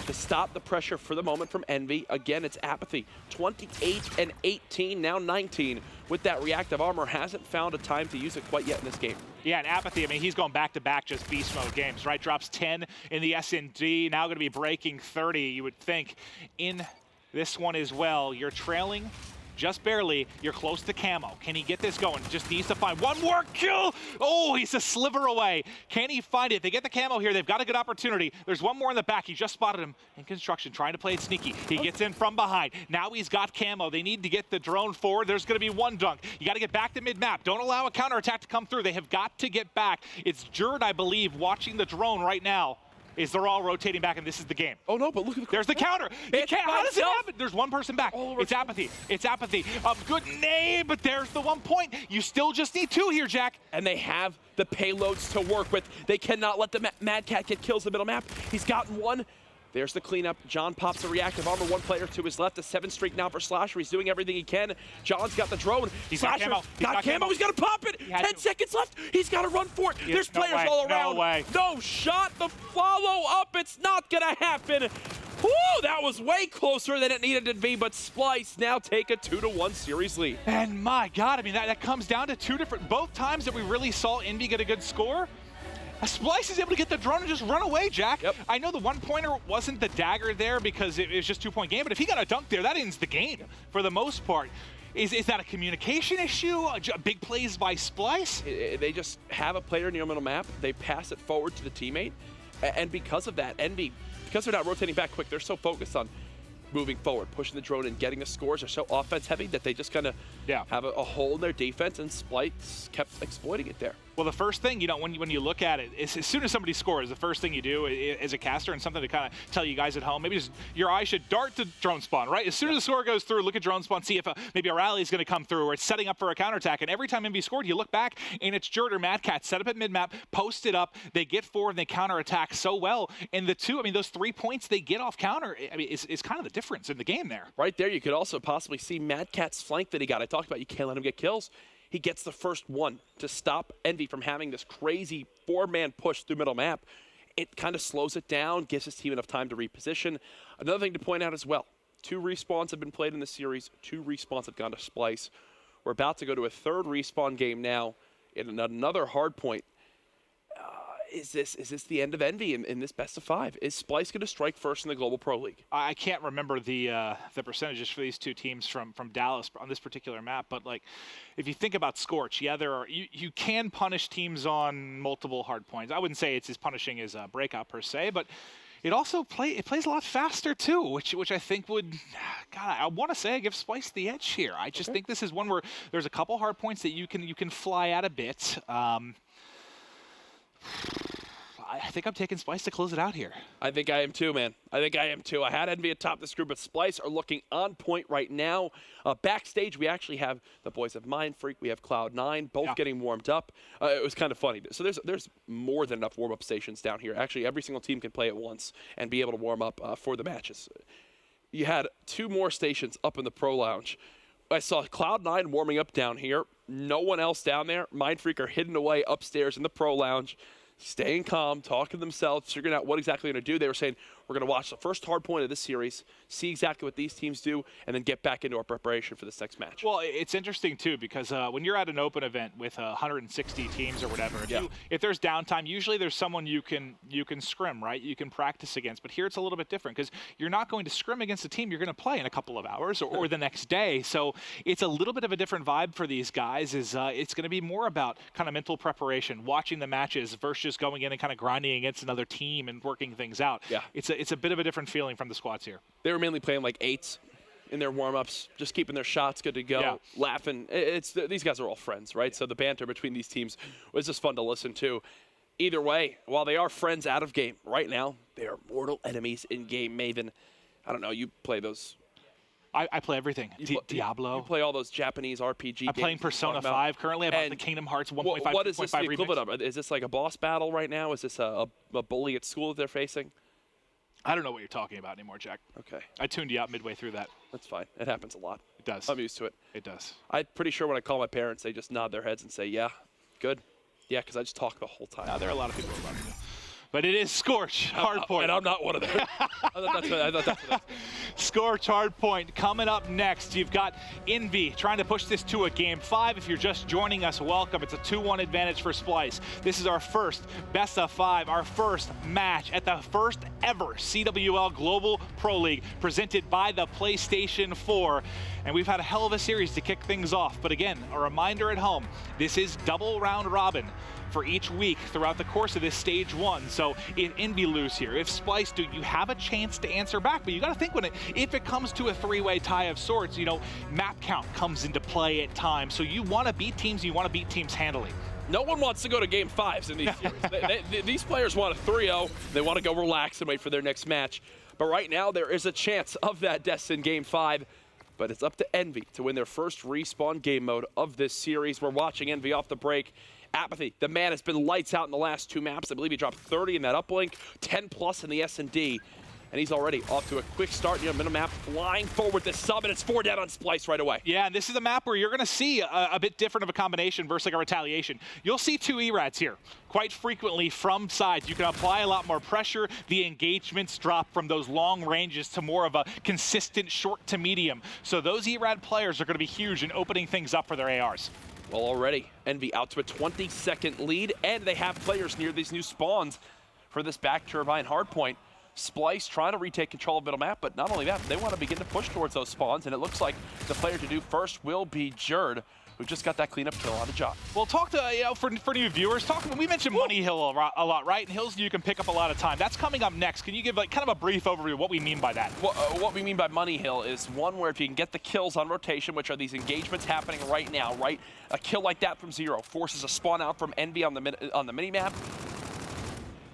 To stop the pressure for the moment from EnVy, again, it's Apathy. 28 and 18, now 19. With that reactive armor, hasn't found a time to use it quite yet in this game. Yeah, and Apathy, I mean, he's going back-to-back just beast mode games, right? Drops 10 in the S&D, now going to be breaking 30, you would think, in this one as well. You're trailing just barely. You're close to camo. Can he get this going? Just needs to find one more kill. Oh, he's a sliver away. Can he find it? They get the camo here. They've got a good opportunity. There's one more in the back. He just spotted him in construction, trying to play it sneaky. He gets in from behind. Now he's got camo. They need to get the drone forward. There's going to be one dunk. You got to get back to mid-map. Don't allow a counterattack to come through. They have got to get back. It's Jerd, I believe, watching the drone right now. They're all rotating back, and this is the game. Oh, no, but look at the... There's the counter. How does it happen? There's one person back. It's Apathy. It's Apathy. Good name, but there's the 1 point. You still just need 2 here, Jack. And they have the payloads to work with. They cannot let the Mad Cat get kills in the middle map. He's gotten one. There's the cleanup. John pops a reactive armor. 1 player to his left. A 7 streak now for Slasher. He's doing everything he can. John's got the drone. He's Slasher got camo. He's got to pop it. 10 seconds left. He's got to run for it. There's players all around. No way. No shot. The follow-up. It's not going to happen. Woo, that was way closer than it needed to be, but Splyce now take a 2-1 series lead. And my God, I mean, that comes down to 2 different, both times that we really saw EnVy get a good score, Splyce is able to get the drone and just run away, Jack. Yep. I know the one-pointer wasn't the dagger there because it was just 2-point game, but if he got a dunk there, that ends the game for the most part. Is that a communication issue? Big plays by Splyce? They just have a player near middle map. They pass it forward to the teammate. And because of that, EnVy, because they're not rotating back quick, they're so focused on moving forward, pushing the drone and getting the scores. They're so offense heavy that they just kind of have a hole in their defense, and Splyce kept exploiting it there. Well, the first thing, you know, when you look at it, is as soon as somebody scores, the first thing you do as a caster, and something to kind of tell you guys at home, maybe just your eye should dart to drone spawn, right? As soon as the score goes through, look at drone spawn, see if maybe a rally is going to come through, or it's setting up for a counterattack. And every time EnVy scored, you look back, and it's Jurt or Mad Cat set up at mid-map, post it up, they get forward, and they counterattack so well. And the two, I mean, those 3 points they get off counter, I mean, is kind of the difference in the game there. Right there, you could also possibly see Mad Cat's flank that he got. I talked about you can't let him get kills. He gets the first one to stop EnVy from having this crazy 4-man push through middle map. It kind of slows it down, gives his team enough time to reposition. Another thing to point out as well, 2 respawns have been played in the series. 2 respawns have gone to Splyce. We're about to go to a 3rd respawn game now in another hard point. Is this the end of EnVy in this best of 5? Is Splyce going to strike first in the Global Pro League? I can't remember the percentages for these 2 teams from Dallas on this particular map, but like if you think about Scorch, yeah, there are you can punish teams on multiple hard points. I wouldn't say it's as punishing as Breakout per se, but it also plays a lot faster too, which I think would, God, I want to say I give Splyce the edge here. I just think this is one where there's a couple hard points that you can fly at a bit. I think I'm taking Splyce to close it out here. I think I am too, man. I think I am too. I had EnVy atop this group, but Splyce are looking on point right now. Backstage, we actually have the boys of Mindfreak. We have Cloud9, both getting warmed up. It was kind of funny. So there's more than enough warm-up stations down here. Actually, every single team can play at once and be able to warm up for the matches. You had 2 more stations up in the Pro Lounge. I saw Cloud9 warming up down here. No one else down there. Mindfreak are hidden away upstairs in the Pro Lounge, staying calm, talking to themselves, figuring out what exactly they're going to do. They were saying, we're going to watch the first hard point of this series, see exactly what these teams do, and then get back into our preparation for this next match. Well, it's interesting, too, because when you're at an open event with 160 teams or whatever, if there's downtime, usually there's someone you can scrim, right? You can practice against. But here it's a little bit different because you're not going to scrim against a team you're going to play in a couple of hours or the next day. So it's a little bit of a different vibe for these guys. It's going to be more about kind of mental preparation, watching the matches versus just going in and kind of grinding against another team and working things out. Yeah. It's a bit of a different feeling from the squads here. They were mainly playing like 8s in their warm-ups, just keeping their shots good to go, laughing. These guys are all friends, right? So the banter between these teams was just fun to listen to. Either way, while they are friends out of game, right now, they are mortal enemies in game. Maven, I don't know, you play those. I play everything. Diablo. You play all those Japanese RPG games. I'm playing Persona 5 currently. I'm on the Kingdom Hearts 1.5. What is this the equivalent of? Is this like a boss battle right now? Is this a bully at school that they're facing? I don't know what you're talking about anymore, Jack. Okay. I tuned you out midway through that. That's fine. It happens a lot. It does. I'm used to it. It does. I'm pretty sure when I call my parents, they just nod their heads and say, yeah, good. Yeah, because I just talk the whole time. There are a lot of people who love you. But it is Scorch, hardpoint. And I'm not one of them. I thought that's Scorch, hardpoint. Coming up next, you've got EnVy trying to push this to a game 5. If you're just joining us, welcome. It's a 2-1 advantage for Splyce. This is our first best of 5, our first match at the first ever CWL Global Pro League presented by the PlayStation 4. And we've had a hell of a series to kick things off. But again, a reminder at home, this is double round robin for each week throughout the course of this stage 1. So if EnVy lose here, if Splyce do, you have a chance to answer back. But you got to think if it comes to a 3-way tie of sorts, you know, map count comes into play at times. So you want to beat teams, you want to beat teams handily. No one wants to go to game 5s in these series. These players want a 3-0. They want to go relax and wait for their next match. But right now, there is a chance of that destined game 5. But it's up to EnVy to win their first respawn game mode of this series. We're watching EnVy off the break. Apathy, the man has been lights out in the last 2 maps. I believe he dropped 30 in that uplink, 10 plus in the S&D. And he's already off to a quick start near middle map, flying forward the sub, and it's 4 down on Splyce right away. Yeah, and this is a map where you're going to see a bit different of a combination versus like a retaliation. You'll see 2 ERADs here quite frequently from sides. You can apply a lot more pressure. The engagements drop from those long ranges to more of a consistent short to medium. So those ERAD players are going to be huge in opening things up for their ARs. Well, already, EnVy out to a 20-second lead, and they have players near these new spawns for this back turbine hardpoint. Splyce trying to retake control of middle map, but not only that, they want to begin to push towards those spawns, and it looks like the player to do first will be Jerd, who just got that cleanup kill on the job. Well, talk to, for new viewers, we mentioned Money Hill a lot, right? And hills you can pick up a lot of time. That's coming up next. Can you give like kind of a brief overview of what we mean by that? What we mean by Money Hill is one where if you can get the kills on rotation, which are these engagements happening right now, right? A kill like that from Zero forces a spawn out from EnVy on the mini-map.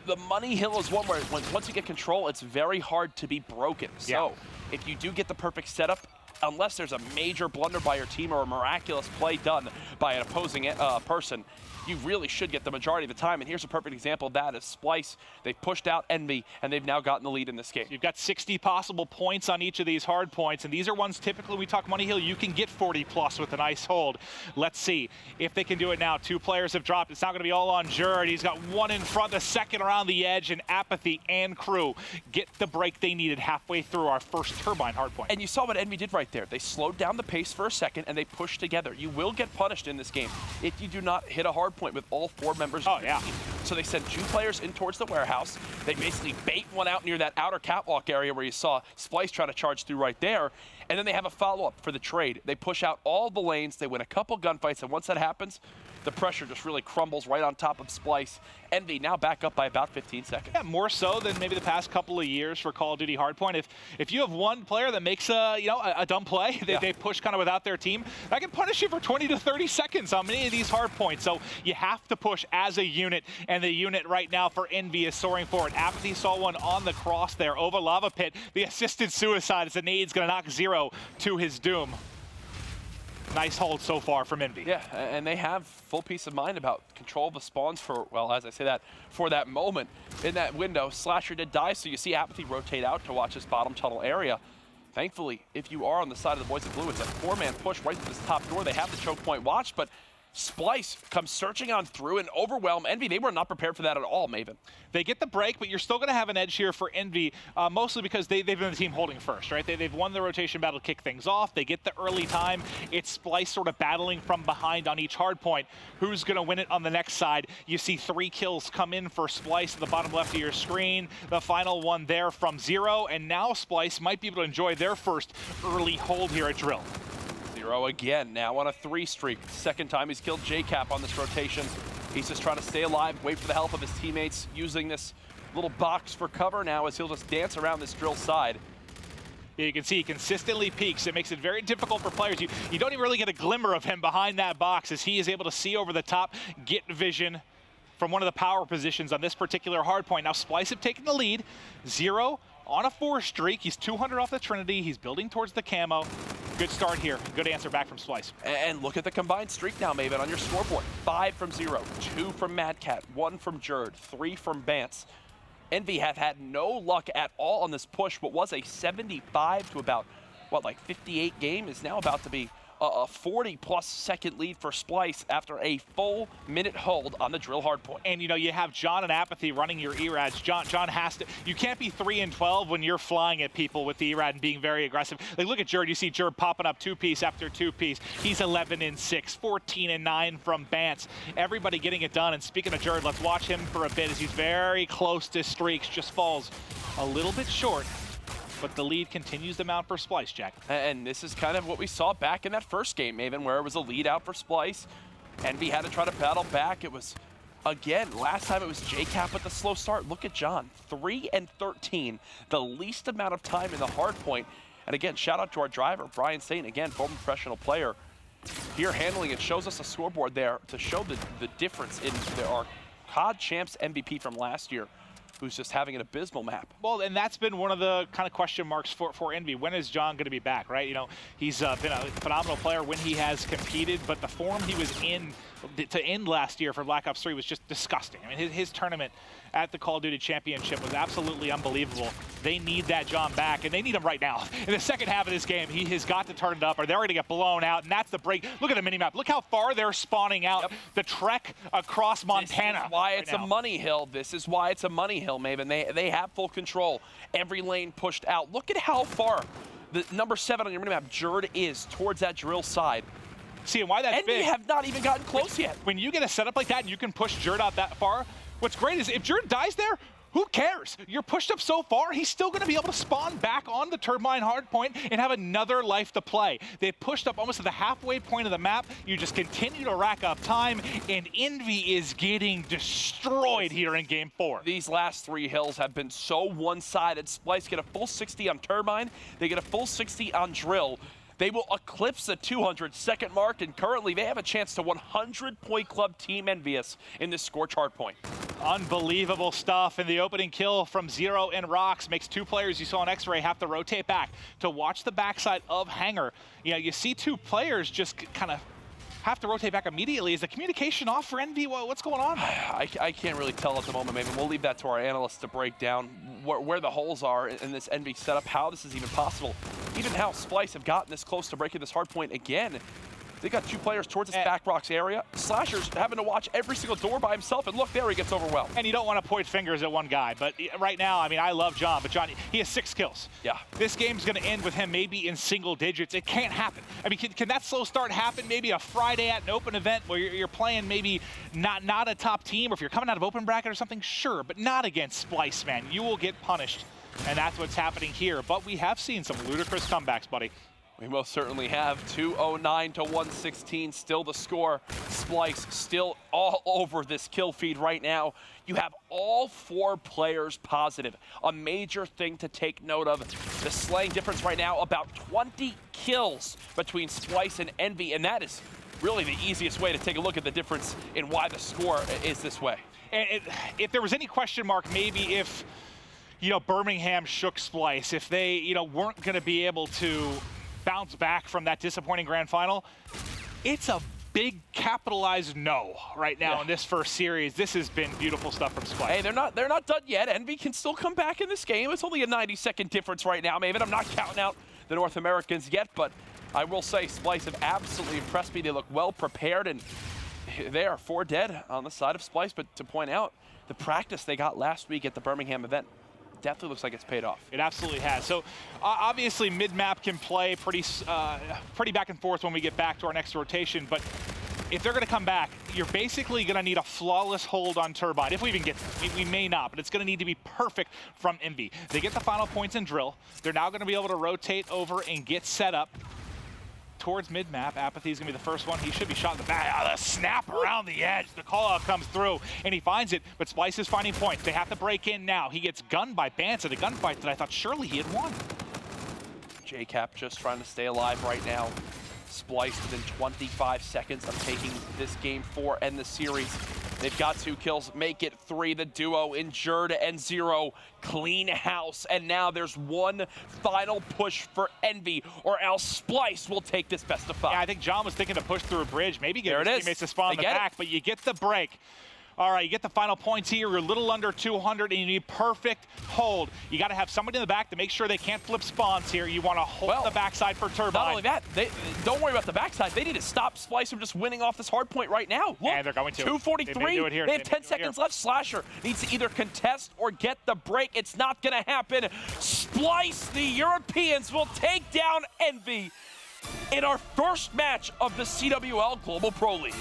The Money Hill is one where once you get control, it's very hard to be broken. So if you do get the perfect setup, unless there's a major blunder by your team or a miraculous play done by an opposing person, you really should get the majority of the time. And here's a perfect example of that is Splyce. They've pushed out EnVy, and they've now gotten the lead in this game. You've got 60 possible points on each of these hard points, and these are ones typically we talk Money Hill, you can get 40 plus with a nice hold. Let's see if they can do it now. 2 players have dropped. It's not going to be all on Jerd. He's got 1 in front, the second around the edge, and Apathy and crew get the break they needed halfway through our first turbine hard point. And you saw what EnVy did right there. They slowed down the pace for a second, and they pushed together. You will get punished in this game if you do not hit a hard point with all 4 members of your team. So they send 2 players in towards the warehouse. They basically bait one out near that outer catwalk area where you saw Splyce try to charge through right there. And then they have a follow-up for the trade. They push out all the lanes. They win a couple gunfights. And once that happens, the pressure just really crumbles right on top of Splyce. EnVy now back up by about 15 seconds. Yeah, more so than maybe the past couple of years for Call of Duty Hardpoint. If you have one player that makes a dumb play, they push kind of without their team, that can punish you for 20 to 30 seconds on many of these hardpoints. So you have to push as a unit, and the unit right now for EnVy is soaring forward. Apathy saw one on the cross there over Lava Pit. The assisted suicide as the nade's going to knock Zero to his doom. Nice hold so far from EnVy. Yeah, and they have full peace of mind about control of the spawns for, well, as I say that, for that moment in that window. Slasher did die, so you see Apathy rotate out to watch this bottom tunnel area. Thankfully, if you are on the side of the boys in blue, it's a 4-man push right to this top door. They have the choke point watched, but Splyce comes searching on through and overwhelm EnVy. They were not prepared for that at all, Maven. They get the break, but you're still going to have an edge here for EnVy, mostly because they've been the team holding first, right? They've won the rotation battle to kick things off. They get the early time. It's Splyce sort of battling from behind on each hard point. Who's going to win it on the next side? You see 3 kills come in for Splyce at the bottom left of your screen. The final one there from Zero, and now Splyce might be able to enjoy their first early hold here at Drill. Zero again, now on a 3 streak. Second time he's killed JCap on this rotation. He's just trying to stay alive, wait for the help of his teammates, using this little box for cover now as he'll just dance around this Drill side. Yeah, you can see he consistently peaks. It makes it very difficult for players. You don't even really get a glimmer of him behind that box as he is able to see over the top, get vision from one of the power positions on this particular hardpoint. Now Splyce have taken the lead. Zero on a 4 streak. He's 200 off the Trinity. He's building towards the camo. Good start here. Good answer back from Splyce. And look at the combined streak now, Maven, on your scoreboard. 5 from Zero, 2 from Madcat, 1 from Jerd, 3 from Bance. EnVy have had no luck at all on this push. What was a 75 to about, what, like 58 game is now about to be a 40-plus second lead for Splyce after a full minute hold on the Drill hardpoint. And you know, you have John and Apathy running your ERADs. John has to, you can't be 3 and 12 when you're flying at people with the ERAD and being very aggressive. Like, look at Jerd. You see Jerd popping up 2-piece after 2-piece. He's 11 and 6, 14 and 9 from Bance. Everybody getting it done. And speaking of Jerd, let's watch him for a bit as he's very close to streaks. Just falls a little bit short. But the lead continues to mount for Splyce, Jack. And this is kind of what we saw back in that first game, Maven, where it was a lead out for Splyce. EnVy had to try to battle back. It was, again, last time it was JCap with the slow start. Look at John, 3 and 13, the least amount of time in the hard point. And again, shout out to our driver, Brian Saint, again, former professional player. Here handling it, shows us a scoreboard there to show the difference in our COD Champs MVP from last year, who's just having an abysmal map. Well, and that's been one of the kind of question marks for EnVy. When is John going to be back, right? You know, he's been a phenomenal player when he has competed, but the form he was in to end last year for Black Ops 3 was just disgusting. I mean, his tournament at the Call of Duty Championship was absolutely unbelievable. They need that John back, and they need him right now. In the second half of this game, he has got to turn it up, or they're going to get blown out, and that's the break. Look at the minimap. Look how far they're spawning out. Yep. The trek across Montana. This is why it's a money hill. This is why it's a money hill, Maven. They have full control. Every lane pushed out. Look at how far the number 7 on your minimap, Jerd, is towards that Drill side. See, and why that's EnVy big. have not even gotten close yet. When you get a setup like that and you can push Jerd out that far, what's great is if Jerd dies there, who cares? You're pushed up so far, he's still going to be able to spawn back on the Turbine hardpoint and have another life to play. They pushed up almost to the halfway point of the map. You just continue to rack up time, and EnVy is getting destroyed here in Game 4. These last 3 hills have been so one-sided. Splyce get a full 60 on Turbine. They get a full 60 on Drill. They will eclipse the 200-second mark, and currently they have a chance to 100-point club Team EnVyUs in this Scorch hardpoint. Unbelievable stuff, and the opening kill from Zero and Rox makes 2 players you saw on X-Ray have to rotate back to watch the backside of Hangar. You know, you see 2 players just kind of have to rotate back immediately. Is the communication off for EnVy? What's going on? I can't really tell at the moment, maybe. We'll leave that to our analysts to break down where the holes are in this EnVy setup, how this is even possible, even how Splyce have gotten this close to breaking this hardpoint again. They got 2 players towards this back rocks area. Slasher's having to watch every single door by himself, and look, there he gets overwhelmed. And you don't want to point fingers at one guy, but right now, I mean, I love John, but John, he has 6 kills. Yeah. This game's going to end with him maybe in single digits. It can't happen. I mean, can that slow start happen maybe a Friday at an open event where you're playing maybe not a top team, or if you're coming out of open bracket or something? Sure, but not against Splyce, man. You will get punished, and that's what's happening here. But we have seen some ludicrous comebacks, buddy. We most certainly have. 209 to 116, still the score. Splyce still all over this kill feed right now. You have all 4 players positive. A major thing to take note of. The slaying difference right now, about 20 kills between Splyce and EnVy, and that is really the easiest way to take a look at the difference in why the score is this way. And if there was any question mark, maybe if, you know, Birmingham shook Splyce, if they, you know, weren't going to be able to bounce back from that disappointing grand final, it's a big capitalized no right now in this first series. This has been beautiful stuff from Splyce. Hey, they're not done yet. EnVy can still come back in this game. It's only a 90-second difference right now, Maven. I'm not counting out the North Americans yet, but I will say Splyce have absolutely impressed me. They look well prepared, and they are 4 dead on the side of Splyce. But to point out, the practice they got last week at the Birmingham event definitely looks like it's paid off. It absolutely has. So obviously mid-map can play pretty back and forth when we get back to our next rotation, but if they're going to come back, you're basically going to need a flawless hold on Turbine. If we even get them, we may not, but it's going to need to be perfect from EnVy. They get the final points in Drill. They're now going to be able to rotate over and get set up towards mid-map. Apathy's gonna be the first one. He should be shot in the back. Oh, the snap around the edge. The call-out comes through, and he finds it, but Splyce is finding points. They have to break in now. He gets gunned by Bance at a gunfight that I thought surely he had won. JCap just trying to stay alive right now. Splyce within 25 seconds of taking this game 4 and the series. They've got 2 kills, make it 3. The duo in Jerd and Zero clean house, and now there's one final push for EnVy, or else Splyce will take this best of 5. Yeah, I think John was thinking to push through a bridge, maybe get his teammates to spawn in the back, but you get the break. All right, you get the final points here. You're a little under 200, and you need perfect hold. You got to have somebody in the back to make sure they can't flip spawns here. You want to hold the backside for Turbine. Not only that, don't worry about the backside. They need to stop Splyce from just winning off this hard point right now. Look, and they're going to. 243. They have 10 seconds left. Slasher needs to either contest or get the break. It's not going to happen. Splyce, the Europeans, will take down EnVy in our first match of the CWL Global Pro League.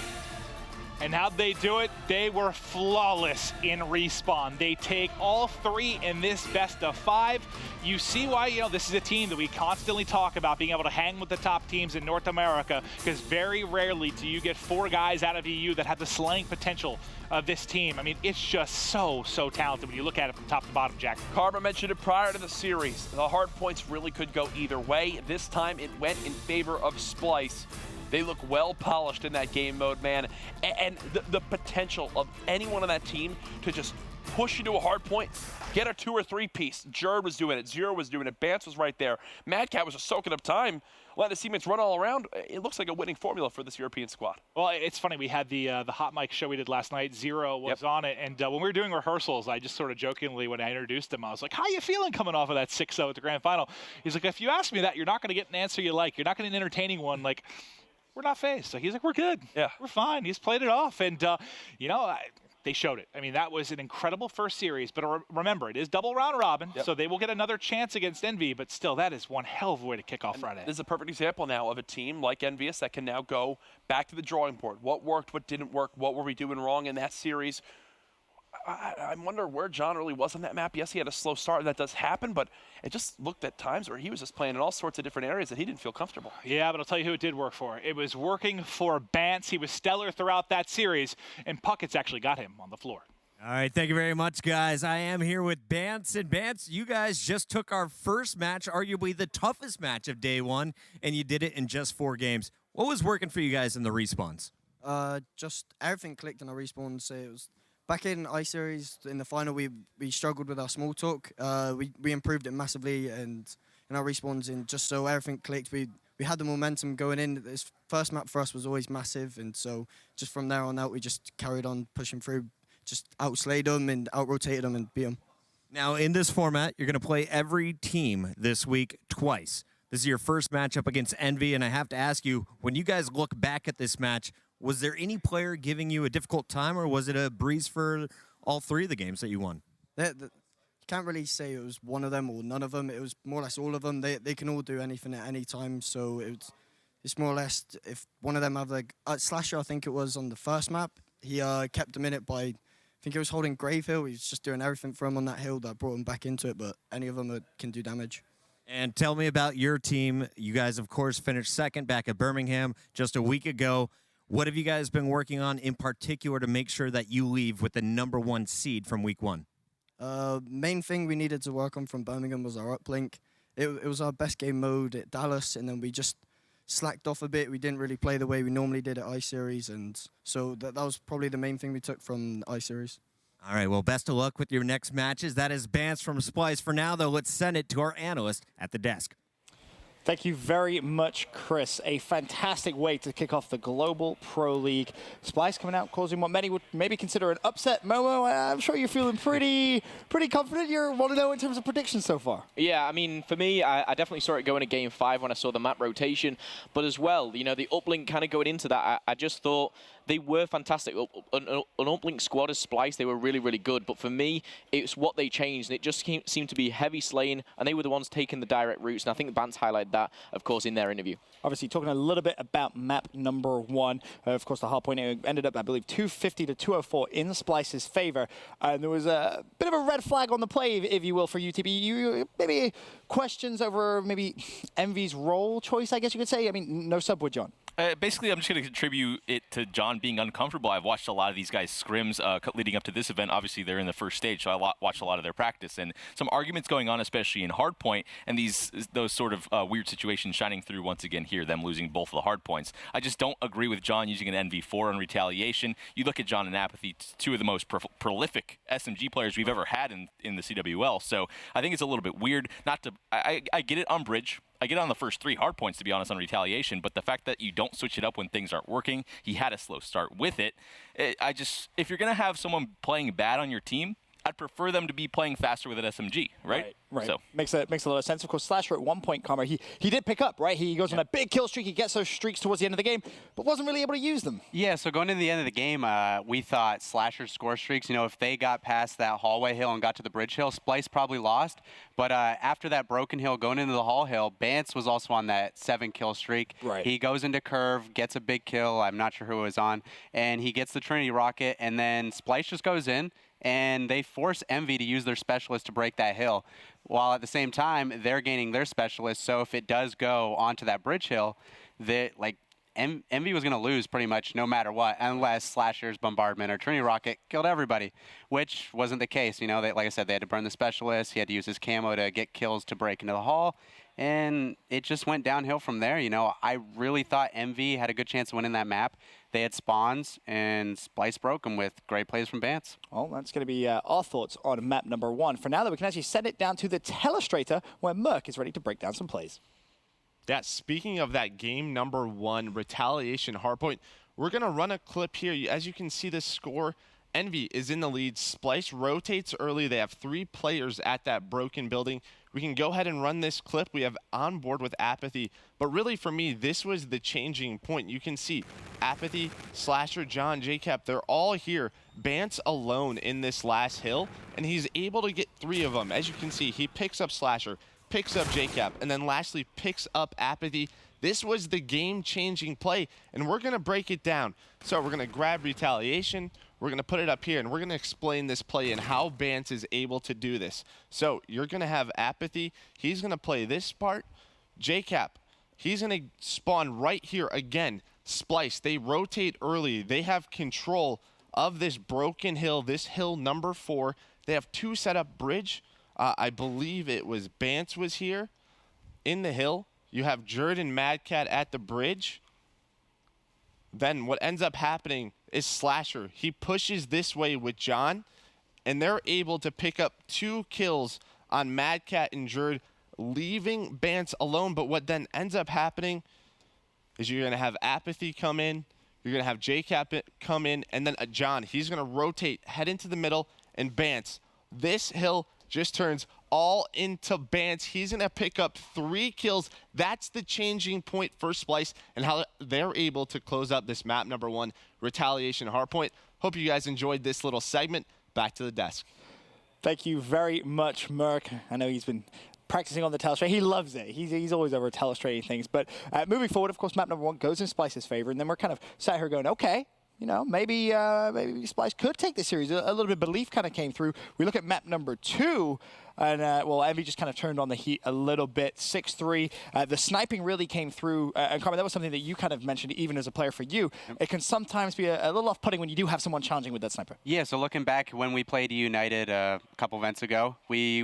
And how'd they do it? They were flawless in respawn. They take all 3 in this best of 5. You see why, you know, this is a team that we constantly talk about being able to hang with the top teams in North America, because very rarely do you get 4 guys out of EU that have the slaying potential of this team. I mean, it's just so talented when you look at it from top to bottom, Jack. Karma mentioned it prior to the series. The hard points really could go either way. This time it went in favor of Splyce. They look well polished in that game mode, man. And the potential of anyone on that team to just push into a hard point, get a 2 or 3 piece. Jerd was doing it, Zero was doing it, Bance was right there. Mad Cat was just soaking up time, letting his teammates run all around. It looks like a winning formula for this European squad. Well, it's funny, we had the hot mic show we did last night. Zero was on it, and when we were doing rehearsals, I just sort of jokingly, when I introduced him, I was like, how you feeling coming off of that 6-0 at the grand final? He's like, if you ask me that, you're not going to get an answer you like. You're not going to get an entertaining one. Like, we're not phased. So he's like, we're good. Yeah. We're fine. He's played it off. And, you know, they showed it. I mean, that was an incredible first series, but remember, it is double round robin, so they will get another chance against EnVy, but still, that is one hell of a way to kick off Friday. This is a perfect example now of a team like EnVyUs that can now go back to the drawing board. What worked, what didn't work, what were we doing wrong in that series? I wonder where John really was on that map. Yes, he had a slow start, that does happen, but it just looked at times where he was just playing in all sorts of different areas that he didn't feel comfortable. Yeah, but I'll tell you who it did work for. It was working for Bance. He was stellar throughout that series, and Puckett's actually got him on the floor. All right, thank you very much, guys. I am here with Bance. And Bance, you guys just took our first match, arguably the toughest match of day one, and you did it in just 4 games. What was working for you guys in the respawns? Just everything clicked in our respawns. It was back in I-Series, in the final, we struggled with our small talk. We improved it massively, and in our respawns, just so everything clicked. We had the momentum going in. This first map for us was always massive, and so just from there on out, we just carried on pushing through. Just outslayed them and out-rotated them and beat them. Now, in this format, you're going to play every team this week twice. This is your first matchup against EnVy, and I have to ask you, when you guys look back at this match, was there any player giving you a difficult time, or was it a breeze for all 3 of the games that you won? You can't really say it was one of them or none of them. It was more or less all of them. They can all do anything at any time, so it's more or less if one of them have like Slasher, I think it was on the first map, he kept them in it by, I think he was holding Grave Hill. He was just doing everything for him on that hill that brought him back into it, but any of them can do damage. And tell me about your team. You guys, of course, finished second back at Birmingham just a week ago. What have you guys been working on in particular to make sure that you leave with the #1 seed from week 1? Main thing we needed to work on from Birmingham was our uplink. It was our best game mode at Dallas, and then we just slacked off a bit. We didn't really play the way we normally did at I-Series, and so that was probably the main thing we took from I-Series. All right, well, best of luck with your next matches. That is Bance from Splyce. For now, though, let's send it to our analyst at the desk. Thank you very much, Chris. A fantastic way to kick off the Global Pro League. Splyce coming out, causing what many would maybe consider an upset. Momo, I'm sure you're feeling pretty confident. You're 1-0 in terms of predictions so far. Yeah, I mean, for me, I definitely saw it going to Game 5 when I saw the map rotation. But as well, you know, the uplink kind of going into that, I just thought they were fantastic. An uplink squad as Splyce, they were really, really good. But for me, it's what they changed. And it just seemed to be heavy slaying, and they were the ones taking the direct routes. And I think Bance highlighted that, of course, in their interview. Obviously, talking a little bit about map #1. Of course, the hardpoint ended up, I believe, 250 to 204 in Splyce's favor. And there was a bit of a red flag on the play, if you will, for UTB. You maybe questions over maybe EnVy's role choice, I guess you could say. I mean, no subwood, John. Basically, I'm just going to contribute it to John being uncomfortable. I've watched a lot of these guys' scrims leading up to this event. Obviously, they're in the first stage, so I watched a lot of their practice. And some arguments going on, especially in hardpoint, and those sort of weird situations shining through once again here, them losing both of the hardpoints. I just don't agree with John using an NV4 on retaliation. You look at John and Apathy, 2 of the most prolific SMG players we've ever had in the CWL. So I think it's a little bit weird. I get it on bridge. I get on the first 3 hard points, to be honest, on retaliation, but the fact that you don't switch it up when things aren't working, he had a slow start with it. If you're going to have someone playing bad on your team, I'd prefer them to be playing faster with an SMG, right? Right. So makes a lot of sense. Of course, Slasher at one point, Karma, he did pick up, right? He goes on a big kill streak. He gets those streaks towards the end of the game, but wasn't really able to use them. Yeah, so going into the end of the game, we thought Slasher's score streaks, you know, if they got past that hallway hill and got to the bridge hill, Splyce probably lost. But after that broken hill, going into the hall hill, Bance was also on that 7-kill streak. Right. He goes into curve, gets a big kill. I'm not sure who it was on. And he gets the Trinity rocket, and then Splyce just goes in, and they force EnVy to use their specialist to break that hill, while at the same time they're gaining their specialist. So if it does go onto that bridge hill, EnVy was going to lose pretty much no matter what, unless Slasher's bombardment or Trinity rocket killed everybody, which wasn't the case. You know, like I said, they had to burn the specialist. He had to use his camo to get kills to break into the hall, and it just went downhill from there. You know, I really thought EnVy had a good chance of winning that map. They had spawns, and Splyce broke them with great plays from Bance. Well, that's going to be our thoughts on map #1. For now, though, we can actually send it down to the telestrator, where Merc is ready to break down some plays. Yeah, speaking of that game #1, retaliation hardpoint, we're going to run a clip here. As you can see, this score EnVy is in the lead. Splyce rotates early. They have 3 players at that broken building. We can go ahead and run this clip. We have on board with Apathy. But really, for me, this was the changing point. You can see Apathy, Slasher, John, JCap, they're all here. Bance alone in this last hill, and he's able to get 3 of them. As you can see, he picks up Slasher, picks up JCap, and then lastly picks up Apathy. This was the game-changing play, and we're going to break it down. So we're going to grab Retaliation, we're going to put it up here, and we're going to explain this play and how Bance is able to do this. So you're going to have Apathy. He's going to play this part. JCap, he's going to spawn right here again. Splyce, they rotate early. They have control of this broken hill, this hill number 4. They have 2 set up bridge. I believe it was Bance was here in the hill. You have Jerd and Madcat at the bridge. Then what ends up happening is Slasher. He pushes this way with John, and they're able to pick up 2 kills on Madcat and Jerd, leaving Bance alone. But what then ends up happening is you're going to have Apathy come in, you're going to have JCap come in, and then John. He's going to rotate, head into the middle, and Bance. This hill just turns all into Bance. He's going to pick up 3 kills. That's the changing point for Splyce and how they're able to close up this map number 1, Retaliation Hardpoint. Hope you guys enjoyed this little segment. Back to the desk. Thank you very much, Merc. I know he's been practicing on the telestrate. He loves it. He's always over telestrating things. But moving forward, of course, map number 1 goes in Splyce's favor. And then we're kind of sat here going, okay, you know, maybe Splyce could take this series. A little bit of belief kind of came through. We look at map number 2. And, well, EnVy just kind of turned on the heat a little bit, 6-3. The sniping really came through. And, Carmen, that was something that you kind of mentioned, even as a player for you. It can sometimes be a little off-putting when you do have someone challenging with that sniper. Yeah, so looking back when we played United a couple events ago, we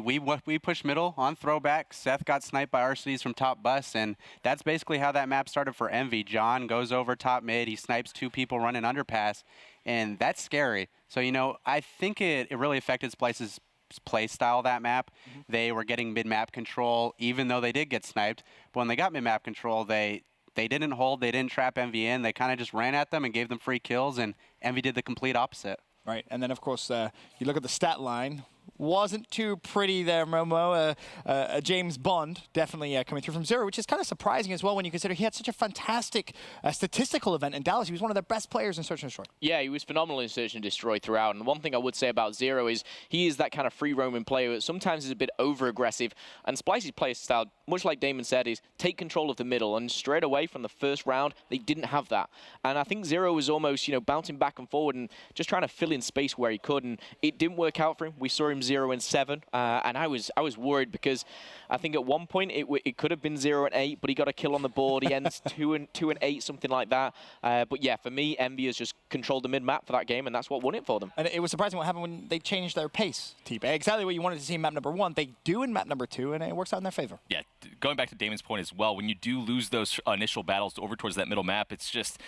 pushed middle on throwback. Seth got sniped by RCDs from top bus, and that's basically how that map started for EnVy. John goes over top mid. He snipes 2 people running underpass, and that's scary. So, you know, I think it really affected Splyce's play style that map. They were getting mid-map control even though they did get sniped. But when they got mid-map control, they didn't hold, they didn't trap EnVy in. They kind of just ran at them and gave them free kills, and EnVy did the complete opposite. Right, and then of course you look at the stat line. Wasn't too pretty there, Momo. James Bond definitely coming through from 0, which is kind of surprising as well when you consider he had such a fantastic statistical event in Dallas. He was one of the best players in Search and Destroy. Yeah, he was phenomenal in Search and Destroy throughout. And one thing I would say about 0 is he is that kind of free-roaming player that sometimes is a bit over-aggressive. And Splyce's play style, much like Damon said, is take control of the middle. And straight away from the first round, they didn't have that. And I think 0 was almost, you know, bouncing back and forward and just trying to fill in space where he could. And it didn't work out for him. We saw him 0 and 7, and I was worried because I think at one point it could have been 0 and 8, but he got a kill on the board. He ends 2 and 8, something like that. But yeah, for me, EnVy just controlled the mid map for that game, and that's what won it for them. And it was surprising what happened when they changed their pace. Exactly what you wanted to see in map number 1. They do in map number 2, and it works out in their favor. Yeah, going back to Damon's point as well, when you do lose those initial battles over towards that middle map, it's just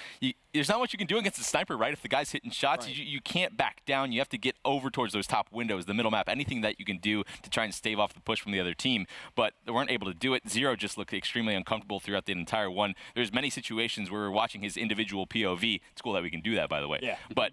there's not much you can do against the sniper, right? If the guy's hitting shots, right, you can't back down. You have to get over towards those top windows, the middle map, anything that you can do to try and stave off the push from the other team. But they weren't able to do it. 0 just looked extremely uncomfortable throughout the entire one. There's many situations where we're watching his individual POV. It's cool that we can do that, by the way. Yeah. But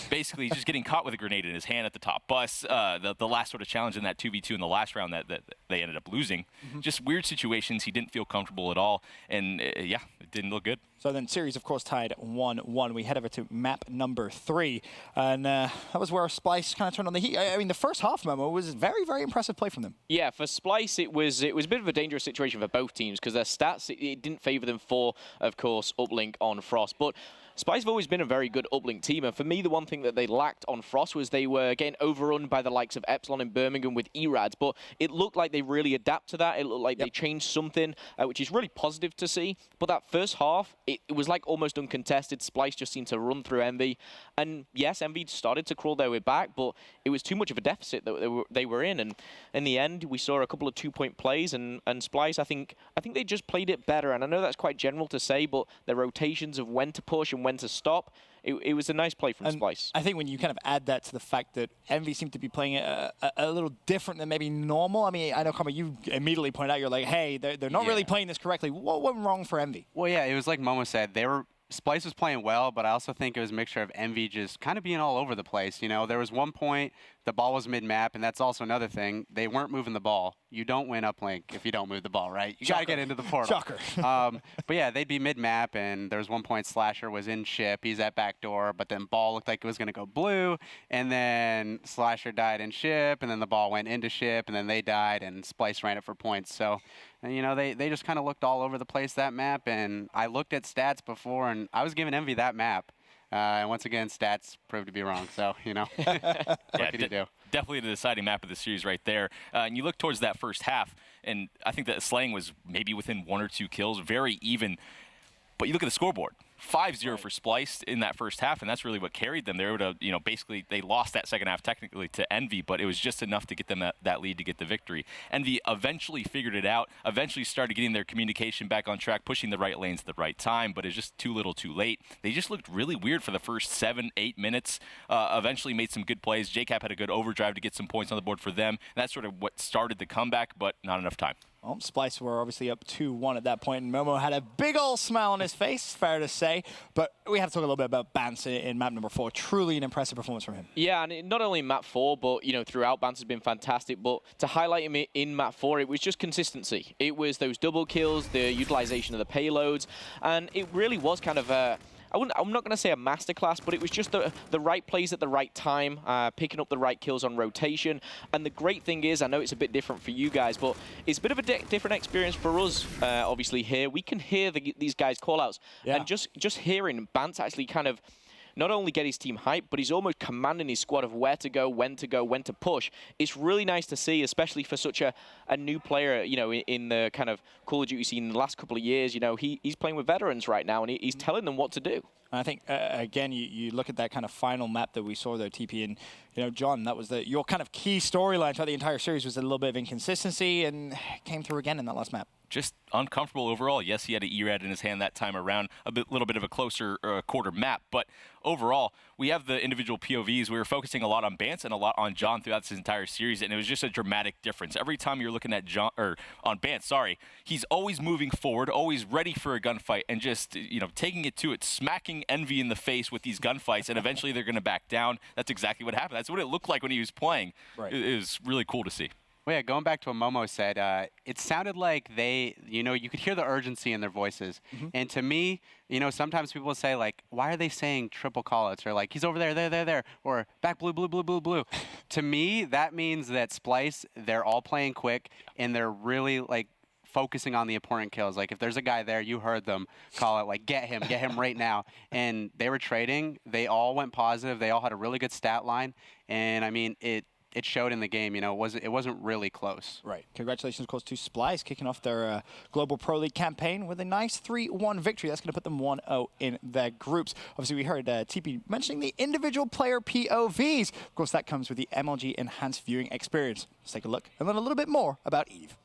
basically, he's just getting caught with a grenade in his hand at the top bus. The last sort of challenge in that 2v2 in the last round that they ended up losing. Just weird situations. He didn't feel comfortable at all. And yeah, it didn't look good. So then series, of course, tied 1-1. We head over to map number 3. And that was where Splyce kind of turned on the heat. I mean, the first half, Momo, was very, very impressive play from them. Yeah, for Splyce, it was a bit of a dangerous situation for both teams because their stats, it didn't favor them for, of course, Uplink on Frost. But Splyce have always been a very good Uplink team, and for me, the one thing that they lacked on Frost was they were getting overrun by the likes of Epsilon in Birmingham with ERADs, but it looked like they really adapt to that. It looked like they changed something, which is really positive to see. But that first half, it was like almost uncontested. Splyce just seemed to run through EnVy, and yes, EnVy started to crawl their way back, but it was too much of a deficit that they were in, and in the end, we saw a couple of 2-point plays, and Splyce, I think they just played it better, and I know that's quite general to say, but their rotations of when to push and when to stop, it was a nice play from Splyce. I think when you kind of add that to the fact that EnVy seemed to be playing it a little different than maybe normal. I mean, I know, Carmen, you immediately point out, you're like, hey, they're not really playing this correctly. What went wrong for EnVy? Well, yeah, it was like Momo said. They were Splyce was playing well, but I also think it was a mixture of EnVy just kind of being all over the place. You know, there was one point the ball was mid-map, and that's also another thing. They weren't moving the ball. You don't win uplink if you don't move the ball, right? You got to get into the portal. Shocker. But yeah, they'd be mid-map, and there was one point Slasher was in ship. He's at back door, but then ball looked like it was going to go blue, and then Slasher died in ship, and then the ball went into ship, and then they died, and Splyce ran it for points. So, and, you know, they just kind of looked all over the place that map, and I looked at stats before, and I was giving EnVy that map. And once again, stats proved to be wrong. So, you know, what could you do? Definitely the deciding map of the series right there. And you look towards that first half, and I think that Slaying was maybe within 1 or 2 kills, very even. But you look at the scoreboard. 5-0 for Splyce in that first half, and that's really what carried them. They were able to, you know, basically they lost that second half technically to EnVy, but it was just enough to get them that lead to get the victory. EnVy eventually figured it out, eventually started getting their communication back on track, pushing the right lanes at the right time, but it's just too little too late. They just looked really weird for the first 7-8 minutes, eventually made some good plays. JCap had a good overdrive to get some points on the board for them. And that's sort of what started the comeback, but not enough time. Well, Splyce were obviously up 2-1 at that point, and Momo had a big old smile on his face, fair to say. But we have to talk a little bit about Bance in map number 4. Truly an impressive performance from him. Yeah, and not only in map 4, but, you know, throughout, Bance has been fantastic. But to highlight him in map 4, it was just consistency. It was those double kills, the utilization of the payloads, and it really was kind of a... I'm not going to say a masterclass, but it was just the right plays at the right time, picking up the right kills on rotation. And the great thing is, I know it's a bit different for you guys, but it's a bit of a different experience for us, obviously, here. We can hear these guys' call-outs. Yeah. And just hearing Bance actually kind of not only get his team hyped, but he's almost commanding his squad of where to go, when to push. It's really nice to see, especially for such a new player, you know, in the kind of Call of Duty scene in the last couple of years. You know, he's playing with veterans right now, and he's telling them what to do. I think, again, you look at that kind of final map that we saw there, TP, and, you know, John, that was your kind of key storyline throughout the entire series was a little bit of inconsistency, and came through again in that last map. Just uncomfortable overall. Yes, he had an ERAD in his hand that time around, little bit of a closer quarter map, but overall, we have the individual POVs. We were focusing a lot on Bance and a lot on John throughout this entire series, and it was just a dramatic difference. Every time you're looking at John, or on Bance, sorry, he's always moving forward, always ready for a gunfight, and just, you know, taking it to it, smacking EnVy in the face with these gunfights, and eventually they're going to back down. That's exactly what happened. That's what it looked like when he was playing. Right. It was really cool to see. Well, yeah, going back to what Momo said, it sounded like you know, you could hear the urgency in their voices. Mm-hmm. And to me, you know, sometimes people say, like, why are they saying triple call-outs? Or, like, he's over there, there, or back blue, blue, blue, blue, blue. To me, that means that Splyce, they're all playing quick, and they're really, like, focusing on the important kills. Like, if there's a guy there, you heard them call it, like, get him right now. And they were trading. They all went positive. They all had a really good stat line. And, I mean, it showed in the game, you know, it wasn't really close. Right. Congratulations, of course, to Splyce, kicking off their Global Pro League campaign with a nice 3-1 victory. That's going to put them 1-0 in their groups. Obviously, we heard TP mentioning the individual player POVs. Of course, that comes with the MLG Enhanced Viewing Experience. Let's take a look and learn a little bit more about Eve.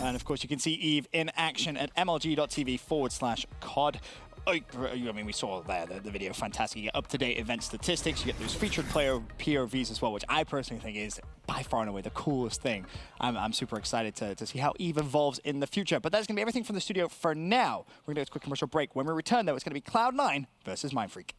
And of course, you can see Eve in action at mlg.tv/COD. I mean, we saw there the video, fantastic. You get up-to-date event statistics, you get those featured player POVs as well, which I personally think is by far and away the coolest thing. I'm super excited to see how Eve evolves in the future. But that's going to be everything from the studio for now. We're going to do a quick commercial break. When we return, though, it's going to be Cloud9 versus Mindfreak.